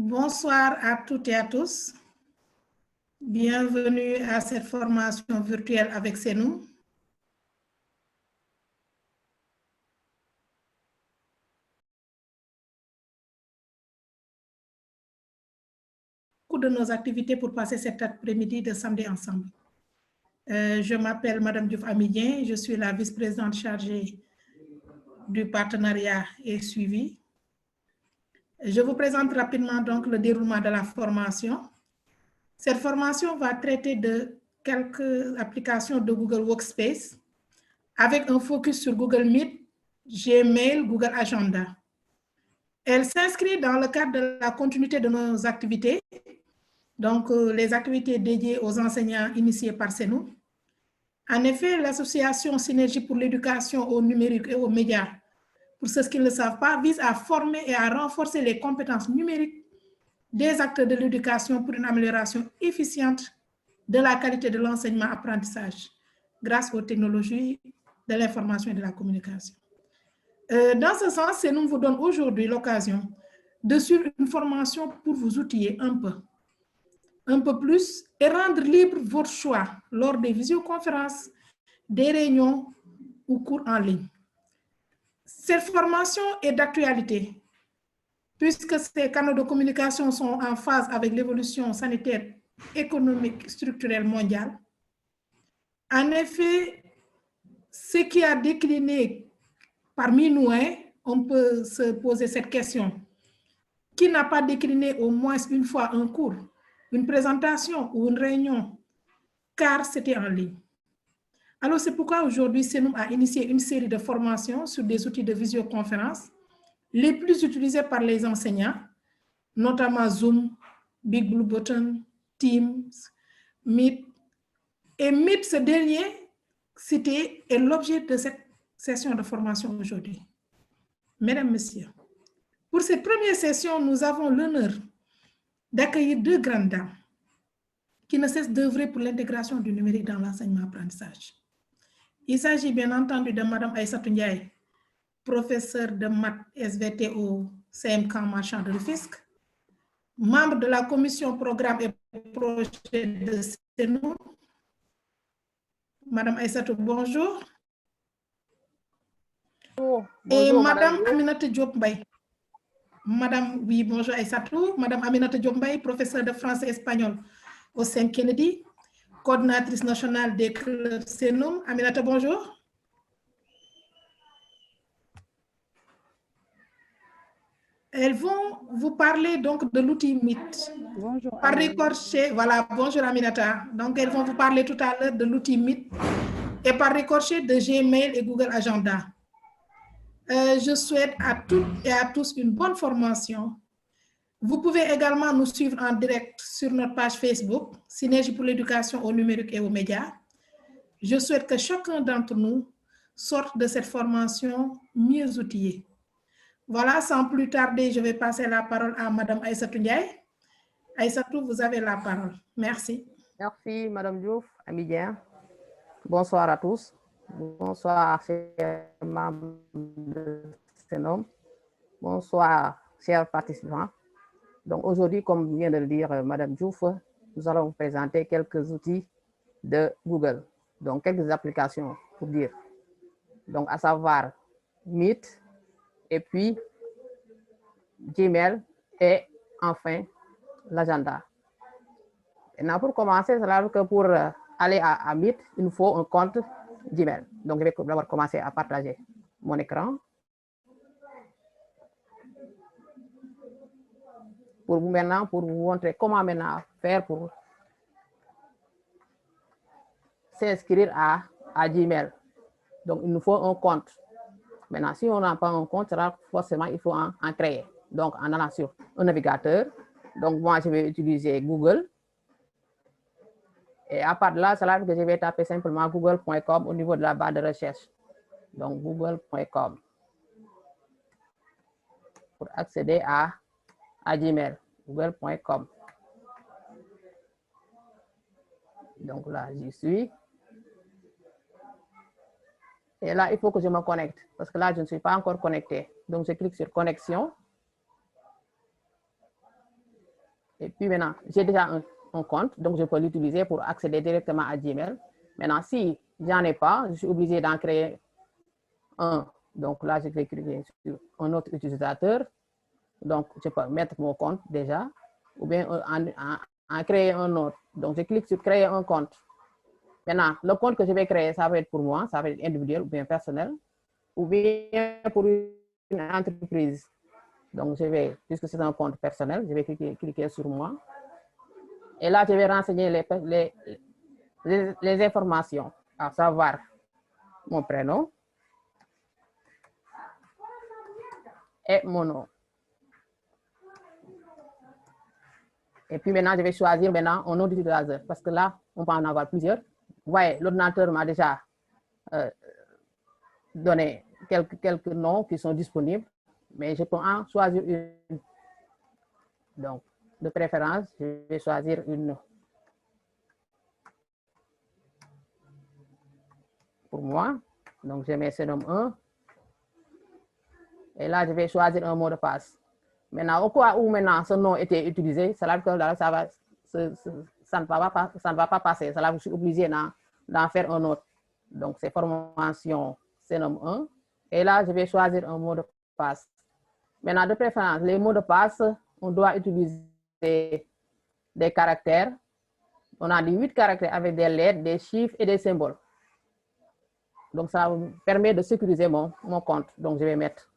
Bonsoir à toutes et à tous. Bienvenue à cette formation virtuelle avec CENUM. Beaucoup de nos activités pour passer cet après-midi de samedi ensemble. Je m'appelle Madame Diouf Amidien, je suis la vice-présidente chargée du partenariat et suivi. Je vous présente rapidement donc le déroulement de la formation. Cette formation va traiter de quelques applications de Google Workspace avec un focus sur Google Meet, Gmail, Google Agenda. Elle s'inscrit dans le cadre de la continuité de nos activités, donc les activités dédiées aux enseignants initiés par CENUM. En effet, l'association Synergie pour l'éducation au numérique et aux médias, pour ceux qui ne le savent pas, vise à former et à renforcer les compétences numériques des acteurs de l'éducation pour une amélioration efficiente de la qualité de l'enseignement-apprentissage grâce aux technologies de l'information et de la communication. Dans ce sens, CENUM vous donne aujourd'hui l'occasion de suivre une formation pour vous outiller un peu plus et rendre libre votre choix lors des visioconférences, des réunions ou cours en ligne. Cette formation est d'actualité puisque ces canaux de communication sont en phase avec l'évolution sanitaire, économique, structurelle mondiale. En effet, ce qui a décliné parmi nous, on peut se poser cette question. Qui n'a pas décliné au moins une fois un cours, une présentation ou une réunion, car c'était en ligne? Alors, c'est pourquoi aujourd'hui, CENUM a initié une série de formations sur des outils de visioconférence les plus utilisés par les enseignants, notamment Zoom, Big Blue Button, Teams, Meet. Et Meet, ce dernier, c'était l'objet de cette session de formation aujourd'hui. Mesdames, Messieurs, pour cette première session, nous avons l'honneur d'accueillir deux grandes dames qui ne cessent d'œuvrer pour l'intégration du numérique dans l'enseignement-apprentissage. Il s'agit bien entendu de Mme Aïssatou Ndiaye, professeure de maths SVT au CMK Marchand de Rufisque, membre de la commission programme et projet de CENUM. Madame Aïssatou, bonjour. Bonjour, et Madame Madame Aminata Diop Mbaye. Madame, oui, bonjour Aïssatou. Madame Aminata Diop Mbaye, professeure de français et espagnol au Saint Kennedy, coordinatrice nationale des clubs CENUM. Aminata, bonjour. Elles vont vous parler donc de l'outil Meet. Bonjour. Par ricochet, voilà, bonjour Aminata. Donc, elles vont vous parler tout à l'heure de l'outil Meet et par ricochet de Gmail et Google Agenda. Je souhaite à toutes et à tous une bonne formation. Vous pouvez également nous suivre en direct sur notre page Facebook, Synergie pour l'éducation au numérique et aux médias. Je souhaite que chacun d'entre nous sorte de cette formation mieux outillé. Voilà, sans plus tarder, je vais passer la parole à Madame Aïssatou Ndiaye. Aïssatou, vous avez la parole. Merci. Merci, Madame Diouf Amidien. Bonsoir à tous. Bonsoir, chers membres de CENUM. Bonsoir, chers participants. Donc, aujourd'hui, comme vient de le dire Madame Diouf, nous allons vous présenter quelques outils de Google. Donc, quelques applications pour dire. Donc, à savoir Meet, et puis Gmail, et enfin l'agenda. Maintenant, pour commencer, c'est là que pour aller à Meet, il nous faut un compte Gmail. Donc, je vais d'abord commencer à partager mon écran. Pour vous maintenant, pour vous montrer comment maintenant faire pour s'inscrire à Gmail. Donc, il nous faut un compte. Maintenant, si on n'a pas un compte, forcément, il faut en créer. Donc, en allant sur un navigateur. Donc, moi, je vais utiliser Google. Et à part de là, c'est là que je vais taper simplement google.com au niveau de la barre de recherche. Donc, google.com pour accéder à Gmail. Google.com. Donc là, j'y suis. Et là, il faut que je me connecte parce que là, je ne suis pas encore connecté. Donc, je clique sur connexion. Et puis maintenant, j'ai déjà un compte, donc je peux l'utiliser pour accéder directement à Gmail. Maintenant, si j'en ai pas, je suis obligé d'en créer un. Donc là, je vais cliquer sur un autre utilisateur. Donc, je peux mettre mon compte déjà, ou bien en créer un autre. Donc, je clique sur créer un compte. Maintenant, le compte que je vais créer, ça va être pour moi, ça va être individuel ou bien personnel, ou bien pour une entreprise. Donc, je vais, puisque c'est un compte personnel, je vais cliquer sur moi. Et là, je vais renseigner les informations, à savoir mon prénom et mon nom. Et puis maintenant, je vais choisir maintenant un nom d'utilisateur parce que là, on peut en avoir plusieurs. Vous voyez, l'ordinateur m'a déjà donné quelques noms qui sont disponibles, mais je peux en choisir une. Donc, de préférence, je vais choisir une pour moi. Donc, je mets ce nom 1. Et là, je vais choisir un mot de passe. Maintenant, au cas où maintenant ce nom était utilisé, ça ne va pas passer. Ça, là, je suis obligé d'en faire un autre. Donc, c'est formation CNOM 1. Et là, je vais choisir un mot de passe. Maintenant, de préférence, les mots de passe, on doit utiliser des caractères. On a 8 caractères avec des lettres, des chiffres et des symboles. Donc, ça me permet de sécuriser mon compte. Donc, je vais mettre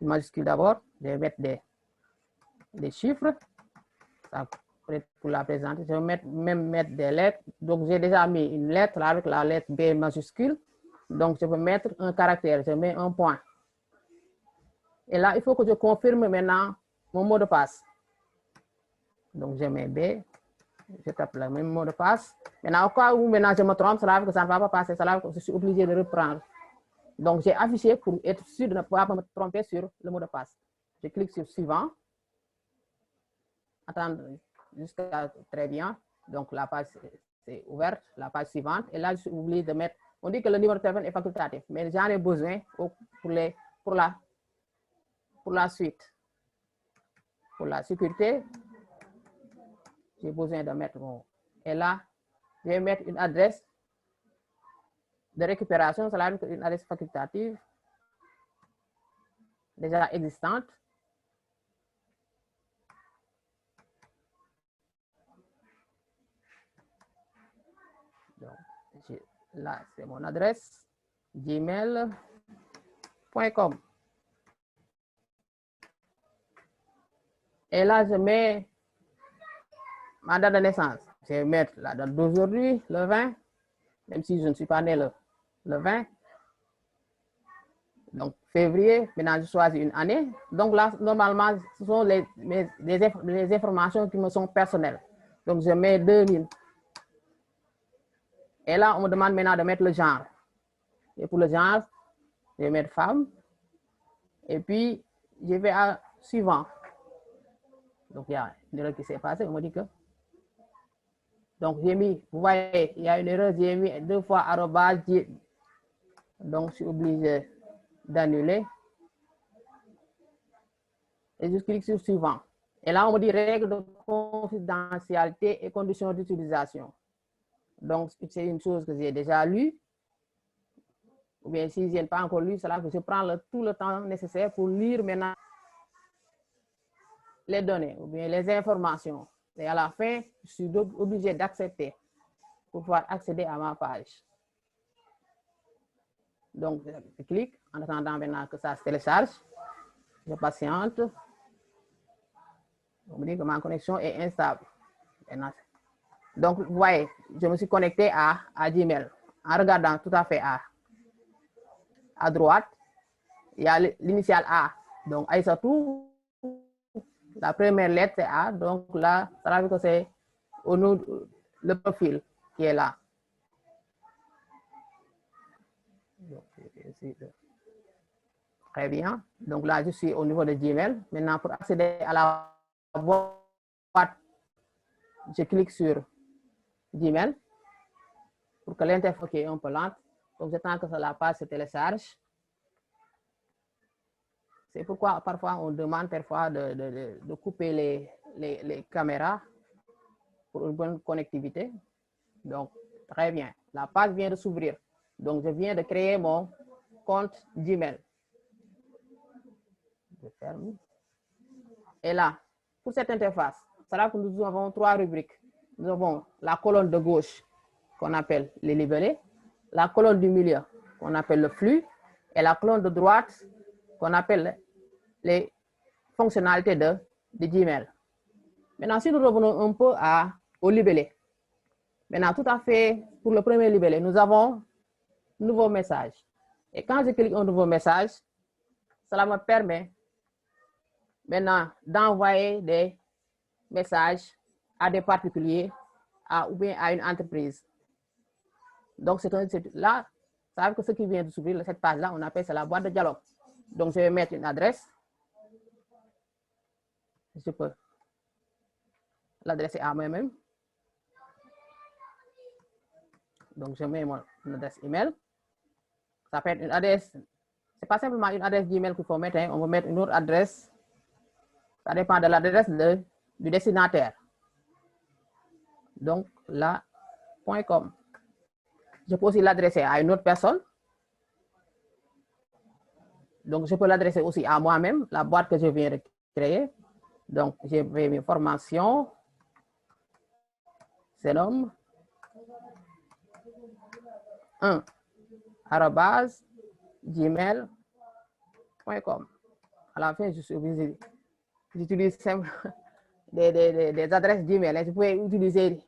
une majuscule d'abord. Je vais mettre des chiffres. Ça peut être pour la présenter. Je vais même mettre des lettres. Donc, j'ai déjà mis une lettre avec la lettre B majuscule. Donc, je vais mettre un caractère. Je mets un point. Et là, il faut que je confirme maintenant mon mot de passe. Donc, je mets B. Je tape le même mot de passe. Maintenant, au cas où maintenant je me trompe, ça veut que ça ne va pas passer. Ça veut que je suis obligé de reprendre. Donc, j'ai affiché pour être sûr de ne pas me tromper sur le mot de passe. Je clique sur suivant. Attendre jusqu'à très bien. Donc, la page c'est ouverte, la page suivante. Et là, je suis obligé de mettre. On dit que le numéro de téléphone est facultatif, mais j'en ai besoin pour la suite. Pour la sécurité, j'ai besoin de mettre mon. Et là, je vais mettre une adresse de récupération, ça veut dire une adresse facultative déjà existante. Donc, là, c'est mon adresse, gmail.com. Et là, je mets ma date de naissance. Je vais mettre la date d'aujourd'hui, le 20, même si je ne suis pas né le 20. Donc, février, maintenant, je choisis une année. Donc là, normalement, ce sont les informations qui me sont personnelles. Donc, je mets 2000. Et là, on me demande maintenant de mettre le genre. Et pour le genre, je vais mettre femme. Et puis, je vais à suivant. Donc, il y a une erreur qui s'est passée. On me dit que. Donc, j'ai mis, vous voyez, il y a une erreur. J'ai mis 2 fois arrobase. Donc, je suis obligé d'annuler. Et je clique sur suivant. Et là, on me dit règles de confidentialité et conditions d'utilisation. Donc, c'est une chose que j'ai déjà lue. Ou bien, si je n'ai pas encore lu, c'est là que je prends tout le temps nécessaire pour lire maintenant les données ou bien les informations. Et à la fin, je suis obligé d'accepter pour pouvoir accéder à ma page. Donc, je clique en attendant maintenant que ça se télécharge. Je patiente. On me dit que ma connexion est instable. Donc, vous voyez, je me suis connecté à Gmail. En regardant tout à fait à droite, il y a l'initiale A. Donc, Aïssatou, la première lettre c'est A. Donc là, ça veut dire que c'est au nom le profil qui est là. Très bien. Donc là, je suis au niveau de Gmail. Maintenant, pour accéder à la boîte, je clique sur Gmail pour que l'interface est un peu lente. Donc, j'attends que la page se télécharge. C'est pourquoi parfois on demande parfois de couper les caméras pour une bonne connectivité. Donc, très bien. La page vient de s'ouvrir. Donc, je viens de créer mon compte Gmail. Je ferme. Et là, pour cette interface, c'est là que nous avons 3 rubriques. Nous avons la colonne de gauche qu'on appelle les libellés, la colonne du milieu qu'on appelle le flux et la colonne de droite qu'on appelle les fonctionnalités de Gmail. Maintenant, si nous revenons un peu au libellé, maintenant, tout à fait, pour le premier libellé, nous avons un nouveau message. Et quand je clique un nouveau message, cela me permet maintenant d'envoyer des messages à des particuliers ou bien à une entreprise. Donc, là, ça veut dire que ce qui vient de s'ouvrir, cette page-là, on appelle ça la boîte de dialogue. Donc, je vais mettre une adresse. Je peux l'adresser à moi-même. Donc, je mets mon adresse email. Ça peut être une adresse, c'est pas simplement une adresse Gmail qu'il faut mettre, hein. On va mettre une autre adresse. Ça dépend de l'adresse du destinataire. Donc, là, .com. Je peux aussi l'adresser à une autre personne. Donc, je peux l'adresser aussi à moi-même, la boîte que je viens de créer. Donc, j'ai mes formations. C'est nomme 1 @gmail.com. À la fin, je suis obligé, j'utilise des adresses Gmail. Je peux utiliser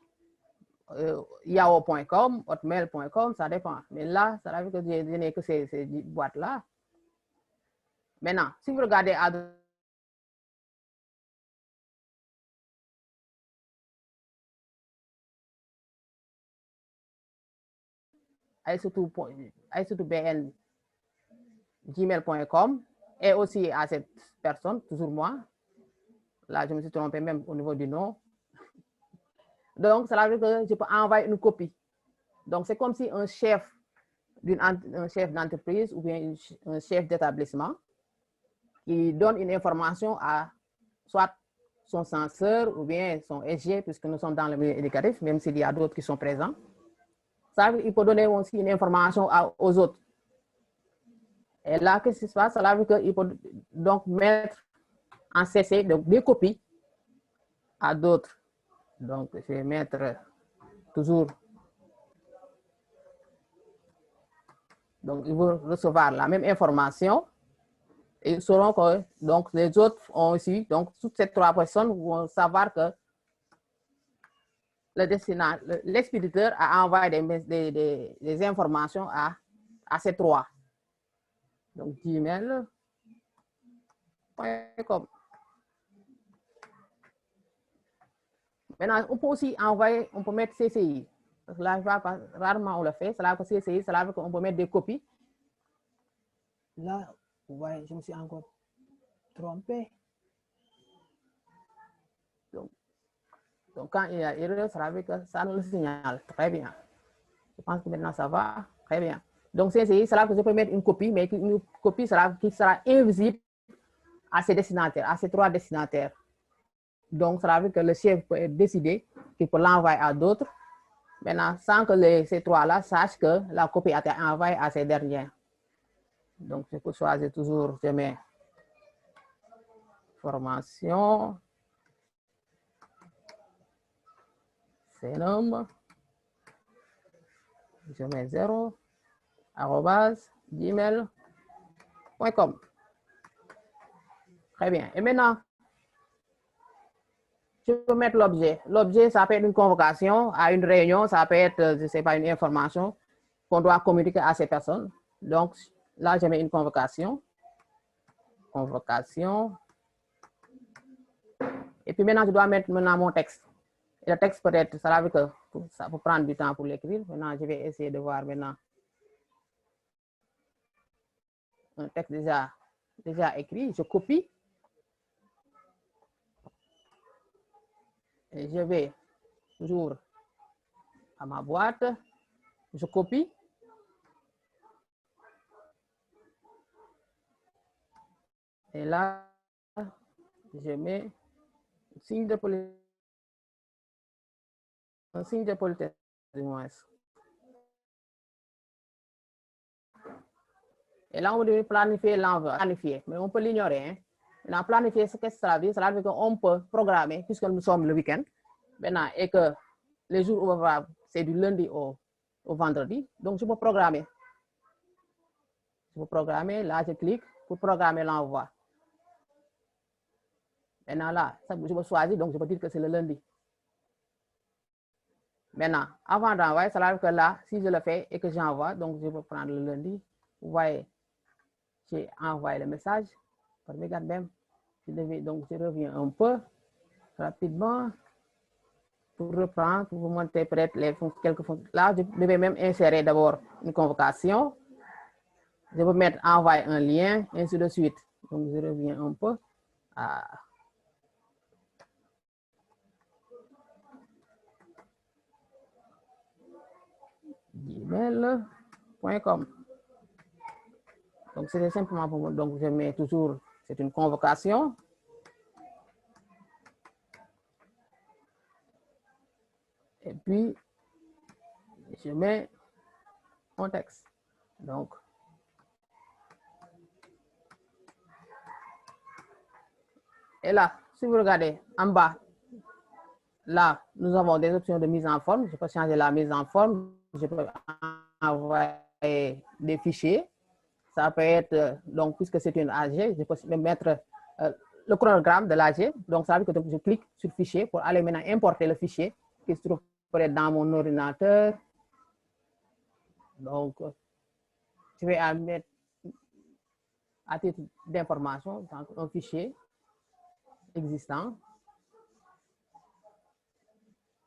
yahoo.com, hotmail.com, ça dépend. Mais là, ça veut dire que je n'ai que ces boîtes-là. Maintenant, si vous regardez à aïssatou.bn@gmail.com et aussi à cette personne, toujours moi. Là, je me suis trompé même au niveau du nom. Donc, ça veut dire que je peux envoyer une copie. Donc, c'est comme si un chef d'entreprise ou bien un chef d'établissement qui donne une information à soit son censeur ou bien son SG, puisque nous sommes dans le milieu éducatif, même s'il y a d'autres qui sont présents. Ça, il peut donner aussi une information aux autres. Et là, qu'est-ce qui se passe? Ça veut dire qu'il peut donc mettre en CC des copies à d'autres. Donc, je vais mettre toujours. Donc, ils vont recevoir la même information. Et ils sauront que donc, les autres ont aussi, donc toutes ces 3 personnes vont savoir que l'expéditeur a envoyé des informations à ces 3. Donc, gmail.com. Maintenant, on peut aussi envoyer, on peut mettre CCI. Parce que là, rarement on le fait. Cela veut dire que CCI, cela veut dire qu'on peut mettre des copies. Là, vous voyez, je me suis encore trompé. Donc, quand il y a erreur, ça veut dire que ça nous le signale. Très bien. Je pense que maintenant, ça va. Très bien. Donc, CCI, cela veut dire que je peux mettre une copie, mais une copie qui sera invisible à ces destinataires, à ces 3 destinataires. Donc, ça veut dire que le chef peut décider qu'il peut l'envoyer à d'autres. Maintenant, sans que ces 3-là sachent que la copie a été envoyée à ces derniers. Donc, je peux choisir toujours, je mets formation, c'est nomme, je mets 0, @gmail.com. Très bien. Et maintenant, je peux mettre l'objet. L'objet, ça peut être une convocation à une réunion, ça peut être, je ne sais pas, une information qu'on doit communiquer à ces personnes. Donc, là, je mets une convocation. Convocation. Et puis maintenant, je dois mettre maintenant mon texte. Et le texte peut-être, ça veut dire que ça peut prendre du temps pour l'écrire. Maintenant, je vais essayer de voir maintenant un texte déjà écrit. Je copie. Et je vais toujours à ma boîte. Je copie. Et là, je mets signe de politesse. Un signe de politesse, du moins. Et là, on devait planifier l'envoi, planifier, mais on peut l'ignorer. Hein. Maintenant, planifier, ce que ça veut dire? Ça veut dire qu'on peut programmer, puisque nous sommes le week-end, maintenant, et que les jours où on va, c'est du lundi au vendredi, donc je peux programmer. Je peux programmer, là, je clique pour programmer l'envoi. Maintenant, là, je peux choisir, donc je peux dire que c'est le lundi. Maintenant, avant d'envoyer, ça veut dire que là, si je le fais et que j'envoie, donc je peux prendre le lundi. Vous voyez, j'ai envoyé le message. Regarde même. Donc, je reviens un peu rapidement pour reprendre, pour vous montrer peut-être quelques fonctions. Là, je devais même insérer d'abord une convocation. Je peux mettre envoyer un lien, ainsi de suite. Donc, je reviens un peu à gmail.com. Donc, c'est simplement pour moi. Donc, je mets toujours, c'est une convocation. Et puis, je mets mon texte. Donc, et là, si vous regardez en bas, là, nous avons des options de mise en forme. Je peux changer la mise en forme. Je peux envoyer des fichiers. Ça peut être, donc, puisque c'est une AG, je peux même mettre le chronogramme de l'AG. Donc, ça veut dire que je clique sur fichier pour aller maintenant importer le fichier qui se trouve peut-être dans mon ordinateur. Donc, je vais mettre à titre d'information un fichier existant.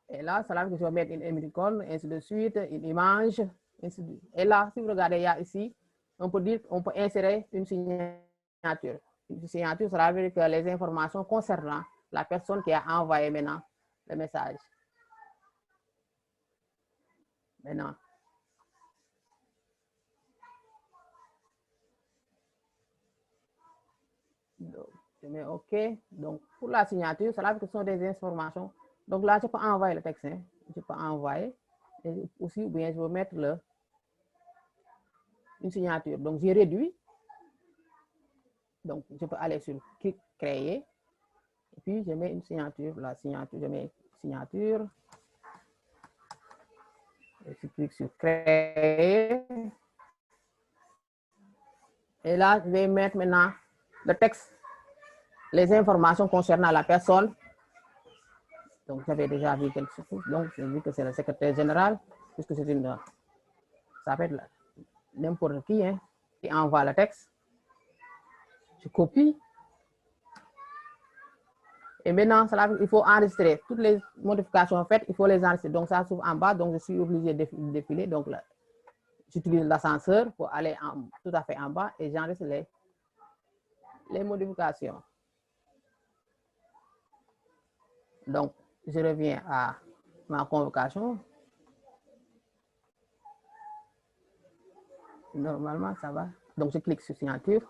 Et là, ça veut dire que je vais mettre une émoticône, ainsi de suite, une image. Ainsi de... Et là, si vous regardez, il y a ici, on peut dire, on peut insérer une signature. Une signature, ça veut dire que les informations concernant la personne qui a envoyé maintenant le message. Maintenant. Donc, je mets OK. Donc, pour la signature, ça veut dire que ce sont des informations. Donc là, je peux envoyer le texte. Hein. Je peux envoyer. Et aussi, ou bien je vais mettre une signature. Donc, j'ai réduit. Donc, je peux aller sur clic créer. Et puis, je mets une signature. La signature, je mets signature. Et je clique sur créer. Et là, je vais mettre maintenant le texte, les informations concernant la personne. Donc, j'avais déjà vu quelque chose. Donc, je dis que c'est le secrétaire général, puisque c'est une. Ça peut être n'importe qui, hein, qui envoie le texte. Je copie. Et maintenant, il faut enregistrer. Toutes les modifications faites, il faut les enregistrer. Donc, ça s'ouvre en bas. Donc, je suis obligé de défiler. Donc, là, j'utilise l'ascenseur pour aller tout à fait en bas et j'enregistre les modifications. Donc, je reviens à ma convocation. Normalement, ça va. Donc, je clique sur signature.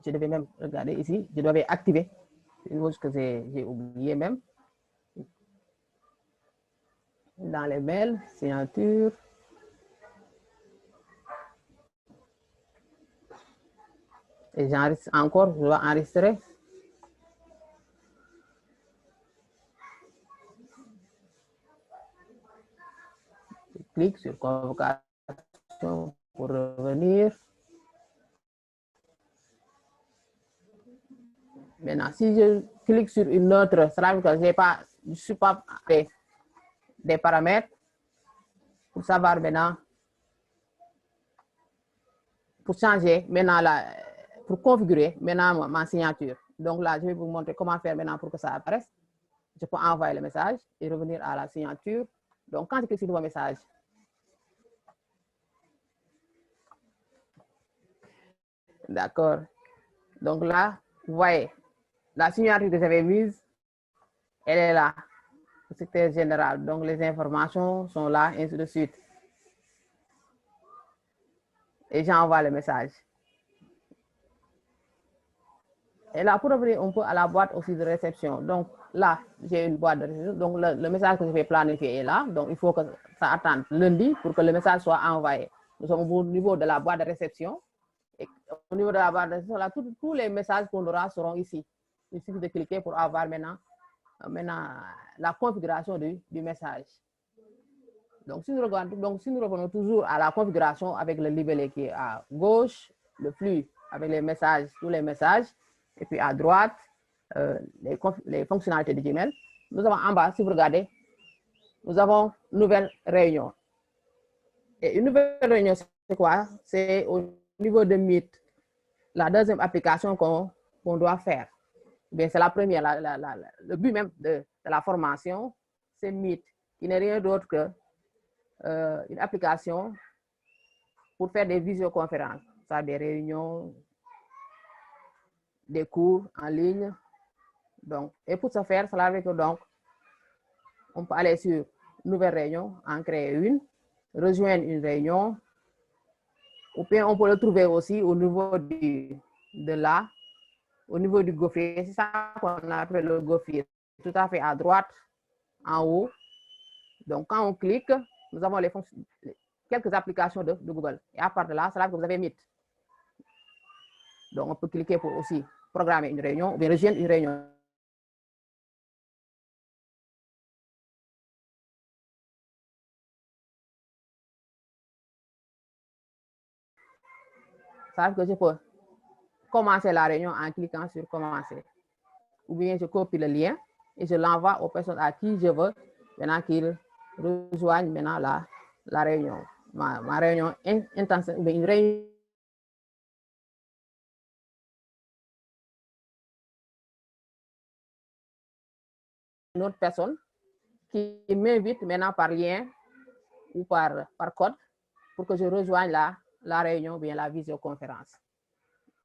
Je devais même regarder ici. Je devais activer. C'est une chose que j'ai oublié même. Dans les mails, signature. Et j'enregistre encore, je dois enregistrer. Je clique sur convocation pour revenir. Maintenant, si je clique sur une autre, ça veut dire que je ne suis pas des paramètres pour savoir maintenant, pour changer maintenant, pour configurer maintenant ma signature. Donc là, je vais vous montrer comment faire maintenant pour que ça apparaisse. Je peux envoyer le message et revenir à la signature. Donc, quand je clique sur le message, d'accord. Donc là, vous voyez, la signature que j'avais mise, elle est là. Le secrétaire général. Donc, les informations sont là, ainsi de suite. Et j'envoie le message. Et là, pour revenir un peu à la boîte aussi de réception, donc là, j'ai une boîte de réception, donc le message que je vais planifier est là, donc il faut que ça attende lundi pour que le message soit envoyé. Nous sommes au niveau de la boîte de réception, et au niveau de la boîte de réception, là, tous les messages qu'on aura seront ici. Il suffit de cliquer pour avoir maintenant la configuration du message. Donc si nous revenons toujours à la configuration avec le libellé qui est à gauche, le flux avec les messages, tous les messages, et puis à droite, les fonctionnalités de Gmail. Nous avons en bas, si vous regardez, nous avons nouvelle réunion. Et une nouvelle réunion, c'est quoi? C'est au niveau de Meet, la deuxième application qu'on doit faire. Bien, c'est la première, le but même de la formation, c'est Meet, qui n'est rien d'autre que une application pour faire des visioconférences, ça, des réunions, des cours en ligne. Donc, et pour ce faire, cela veut dire que donc, on peut aller sur nouvelle réunion, en créer une, rejoindre une réunion, ou bien on peut le trouver aussi au niveau au niveau du goffier. C'est ça qu'on appelle le goffier, tout à fait à droite, en haut. Donc, quand on clique, nous avons quelques applications de Google. Et à part de là, c'est là que vous avez Meet. Donc, on peut cliquer pour aussi programmer une réunion ou bien rejoindre une réunion. Ça veut dire que je peux commencer la réunion en cliquant sur commencer. Ou bien je copie le lien et je l'envoie aux personnes à qui je veux maintenant qu'ils rejoignent maintenant la réunion. Ma réunion intensive, ou bien une réunion. Une autre personne qui m'invite maintenant par lien ou par code pour que je rejoigne la réunion ou bien la visioconférence.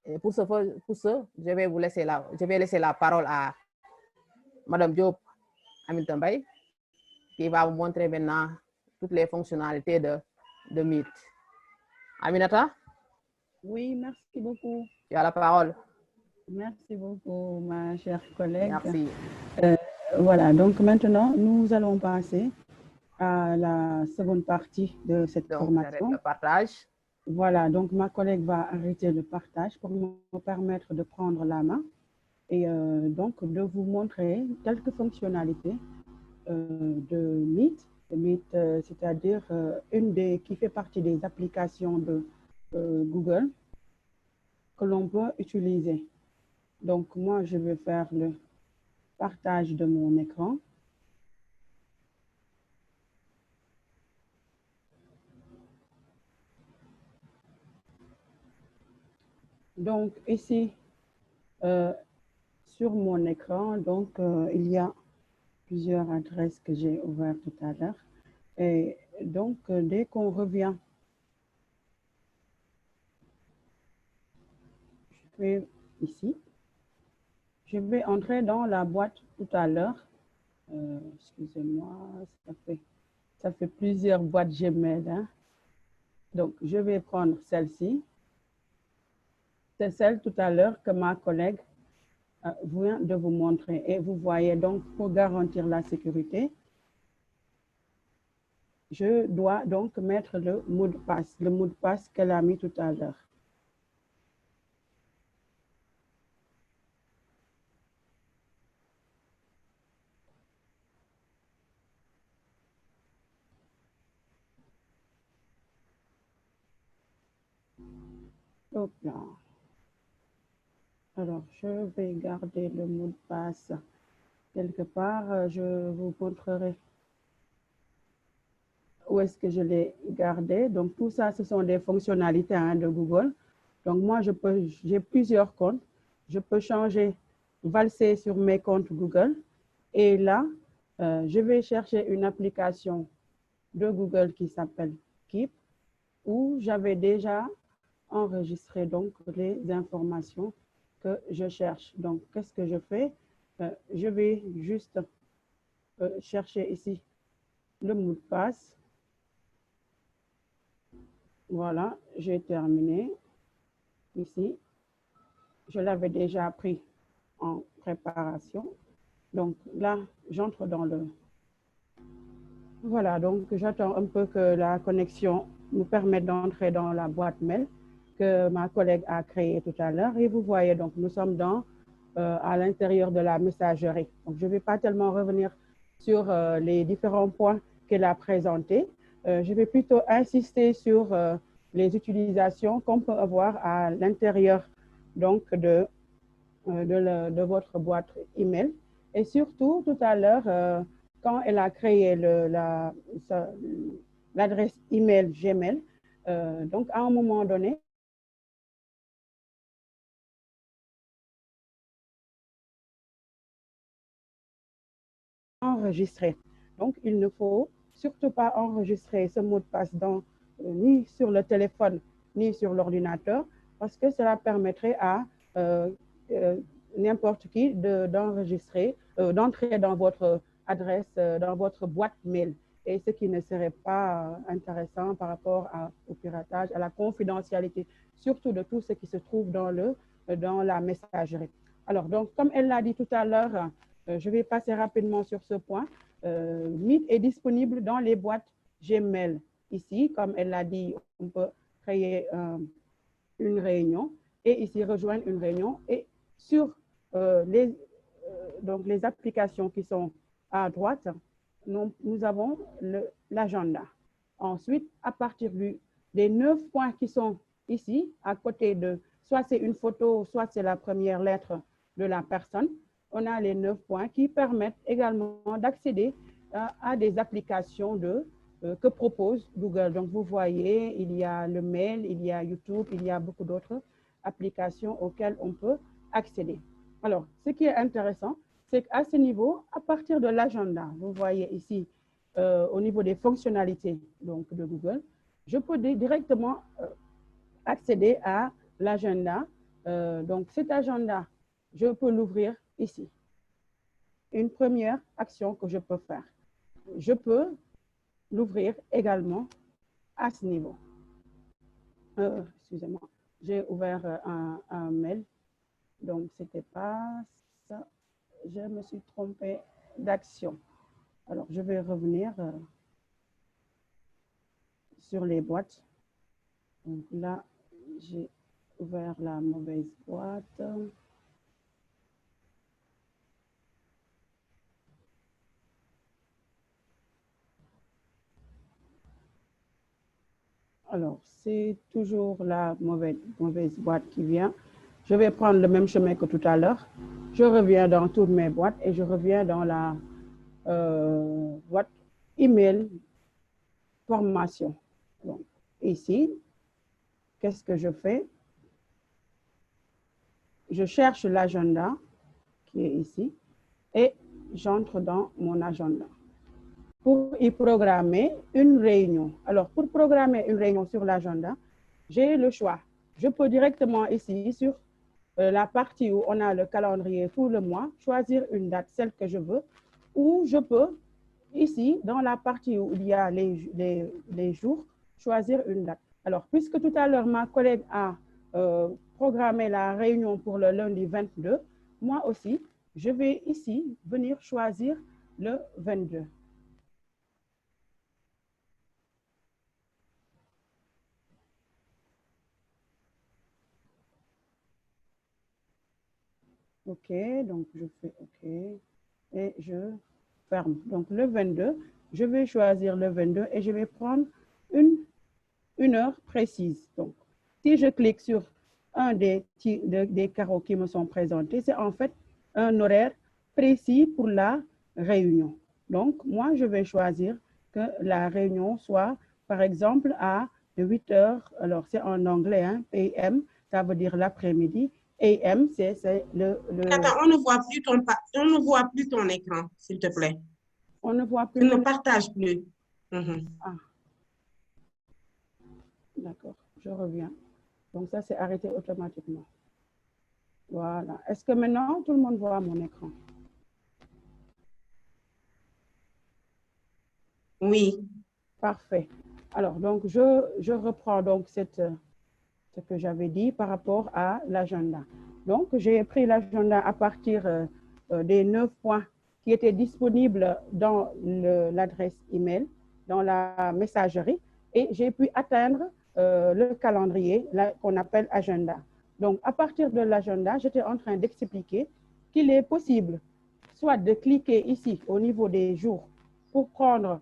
Et pour ce, je vais laisser la parole à Madame Diop Hamilton Bay, qui va vous montrer maintenant toutes les fonctionnalités de Meet. Aminata? Oui, merci beaucoup. Tu as la parole. Merci beaucoup, ma chère collègue. Merci. Voilà, donc maintenant, nous allons passer à la seconde partie de cette formation. J'arrête le partage. Voilà, donc ma collègue va arrêter le partage pour me permettre de prendre la main et donc de vous montrer quelques fonctionnalités de Meet. Meet, c'est-à-dire qui fait partie des applications de Google que l'on peut utiliser. Donc, moi, je vais faire le partage de mon écran. Donc, ici, sur mon écran, donc, il y a plusieurs adresses que j'ai ouvertes tout à l'heure. Et donc, dès qu'on revient, je vais ici. Je vais entrer dans la boîte tout à l'heure. Excusez-moi, ça fait plusieurs boîtes Gmail. Hein? Donc, je vais prendre celle-ci. C'est celle tout à l'heure que ma collègue vient de vous montrer. Et vous voyez donc, pour garantir la sécurité, je dois donc mettre le mot de passe qu'elle a mis tout à l'heure. Hop là. Alors, je vais garder le mot de passe quelque part. Je vous montrerai où est-ce que je l'ai gardé. Donc, tout ça, ce sont des fonctionnalités de Google. Donc, moi, j'ai plusieurs comptes. Je peux valser sur mes comptes Google. Et là, je vais chercher une application de Google qui s'appelle Keep, où j'avais déjà enregistré donc les informations que je cherche. Donc, qu'est-ce que je fais? Je vais juste chercher ici le mot de passe. Voilà, j'ai terminé. Ici, je l'avais déjà pris en préparation. Donc là, j'entre dans le... Voilà, donc j'attends un peu que la connexion nous permette d'entrer dans la boîte mail que ma collègue a créée tout à l'heure. Et vous voyez, donc nous sommes à l'intérieur de la messagerie. Donc je ne vais pas tellement revenir sur les différents points qu'elle a présentés. Je vais plutôt insister sur les utilisations qu'on peut avoir à l'intérieur donc de votre boîte email. Et surtout, tout à l'heure, quand elle a créé l'adresse email Gmail, donc à un moment donné, enregistrer. Donc, il ne faut surtout pas enregistrer ce mot de passe ni sur le téléphone, ni sur l'ordinateur, parce que cela permettrait à n'importe qui d'enregistrer, d'entrer dans votre adresse, dans votre boîte mail, et ce qui ne serait pas intéressant par rapport au piratage, à la confidentialité, surtout de tout ce qui se trouve dans la messagerie. Alors, donc, comme elle l'a dit tout à l'heure, je vais passer rapidement sur ce point. Meet est disponible dans les boîtes Gmail. Ici, comme elle l'a dit, on peut créer une réunion et ici rejoindre une réunion. Et sur donc les applications qui sont à droite, nous avons l'agenda. Ensuite, à partir des 9 points qui sont ici, à côté de, soit c'est une photo, soit c'est la première lettre de la personne, on a les 9 points qui permettent également d'accéder à des applications que propose Google. Donc, vous voyez, il y a le mail, il y a YouTube, il y a beaucoup d'autres applications auxquelles on peut accéder. Alors, ce qui est intéressant, c'est qu'à ce niveau, à partir de l'agenda, vous voyez ici, au niveau des fonctionnalités donc, de Google, je peux directement accéder à l'agenda. Donc, cet agenda, je peux l'ouvrir ici. Une première action que je peux faire. Je peux l'ouvrir également à ce niveau. Excusez-moi, j'ai ouvert un mail, donc c'était pas ça. Je me suis trompée d'action. Alors, je vais revenir sur les boîtes. Donc là, j'ai ouvert la mauvaise boîte. Alors, c'est toujours la mauvaise boîte qui vient. Je vais prendre le même chemin que tout à l'heure. Je reviens dans toutes mes boîtes et je reviens dans la boîte email formation. Donc, ici, qu'est-ce que je fais? Je cherche l'agenda qui est ici et j'entre dans mon agenda pour y programmer une réunion. Alors, pour programmer une réunion sur l'agenda, j'ai le choix. Je peux directement ici, sur la partie où on a le calendrier pour le mois, choisir une date, celle que je veux, ou je peux, ici, dans la partie où il y a les jours, choisir une date. Alors, puisque tout à l'heure, ma collègue a programmé la réunion pour le lundi 22, moi aussi, je vais ici venir choisir le 22. OK, donc je fais OK et je ferme. Donc le 22, je vais choisir le 22 et je vais prendre une heure précise. Donc, si je clique sur un des carreaux qui me sont présentés, c'est en fait un horaire précis pour la réunion. Donc, moi, je vais choisir que la réunion soit, par exemple, à 8 heures. Alors, c'est en anglais, hein, AM, ça veut dire l'après-midi. AM, c'est le... Attends, on ne voit plus ton écran, s'il te plaît. On ne voit plus... Tu ne partages plus. Ah. D'accord, je reviens. Donc, ça, c'est arrêté automatiquement. Voilà. Est-ce que maintenant, tout le monde voit mon écran? Oui. Parfait. Alors, donc, je reprends donc ce que j'avais dit par rapport à l'agenda. Donc, j'ai pris l'agenda à partir des 9 points qui étaient disponibles dans l'adresse email, dans la messagerie, et j'ai pu atteindre le calendrier qu'on appelle agenda. Donc, à partir de l'agenda, j'étais en train d'expliquer qu'il est possible soit de cliquer ici au niveau des jours pour prendre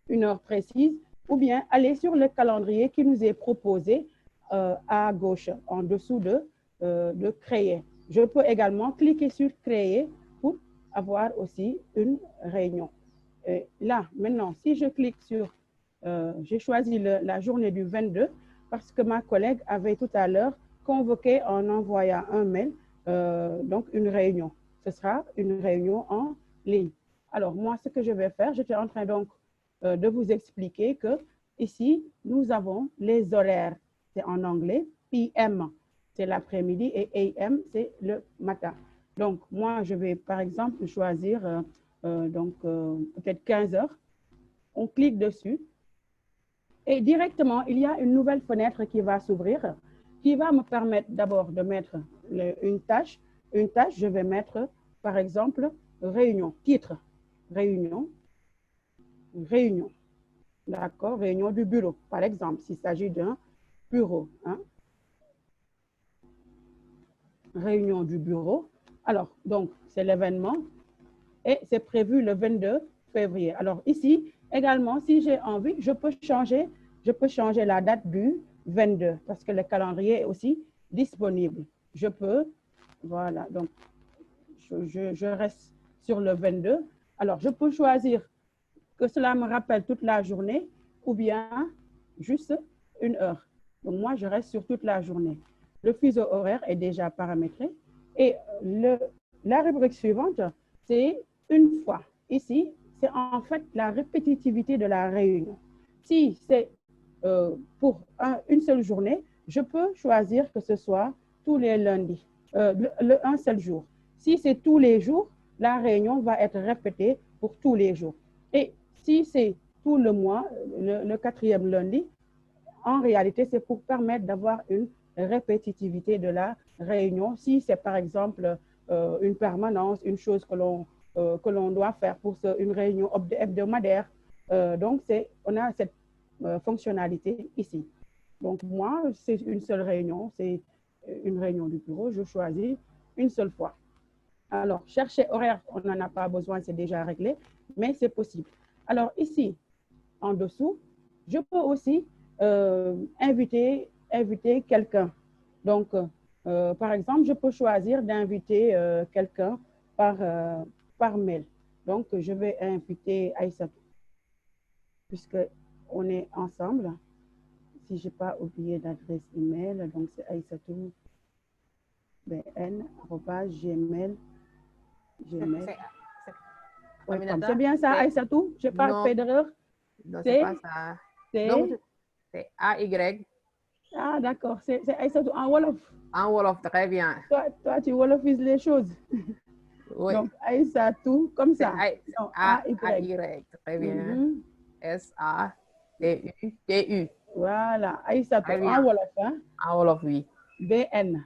une heure précise, ou bien aller sur le calendrier qui nous est proposé à gauche, en dessous de créer. Je peux également cliquer sur créer pour avoir aussi une réunion. Et là, maintenant, si je clique sur, j'ai choisi la journée du 22 parce que ma collègue avait tout à l'heure convoqué en envoyant un mail, donc une réunion. Ce sera une réunion en ligne. Alors, moi, ce que je vais faire, j'étais en train donc de vous expliquer que ici, nous avons les horaires. C'est en anglais, PM, c'est l'après-midi, et AM, c'est le matin. Donc, moi, je vais, par exemple, choisir peut-être 15 heures. On clique dessus. Et directement, il y a une nouvelle fenêtre qui va s'ouvrir, qui va me permettre d'abord de mettre une tâche. Une tâche, je vais mettre, par exemple, réunion, titre, réunion, réunion. D'accord, réunion du bureau, par exemple, s'il s'agit d'un bureau. Hein. Réunion du bureau. Alors, donc, c'est l'événement et c'est prévu le 22 février. Alors, ici, également, si j'ai envie, je peux changer la date du 22 parce que le calendrier est aussi disponible. Je peux, voilà, donc, je reste sur le 22. Alors, je peux choisir que cela me rappelle toute la journée ou bien juste une heure. Donc, moi, je reste sur toute la journée. Le fuseau horaire est déjà paramétré. Et la rubrique suivante, c'est une fois. Ici, c'est en fait la répétitivité de la réunion. Si c'est pour une seule journée, je peux choisir que ce soit tous les lundis, un seul jour. Si c'est tous les jours, la réunion va être répétée pour tous les jours. Et si c'est tout le mois, le 4e lundi, en réalité, c'est pour permettre d'avoir une répétitivité de la réunion. Si c'est par exemple une permanence, une chose que l'on doit faire pour une réunion hebdomadaire, donc on a cette fonctionnalité ici. Donc moi, c'est une seule réunion, c'est une réunion du bureau, je choisis une seule fois. Alors, chercher horaire, on n'en a pas besoin, c'est déjà réglé, mais c'est possible. Alors ici, en dessous, je peux aussi inviter quelqu'un. Donc, par exemple, je peux choisir d'inviter quelqu'un par mail. Donc, je vais inviter Aïssatou, puisqu'on est ensemble. Si je n'ai pas oublié l'adresse email, donc c'est aïssatou.bn@gmail. C'est bien ça, Aïssatou? Je n'ai pas fait d'erreur? Non, c'est pas ça. C'est AY. Ah, d'accord. C'est Aïssatou en Wolof. En Wolof, très bien. Toi, tu Wolofises les choses. Oui. Donc, Aïssatou, comme ça. AY, très bien. SATU. Voilà, Aïssatou en Wolof. Hein? En Wolof, oui. BN.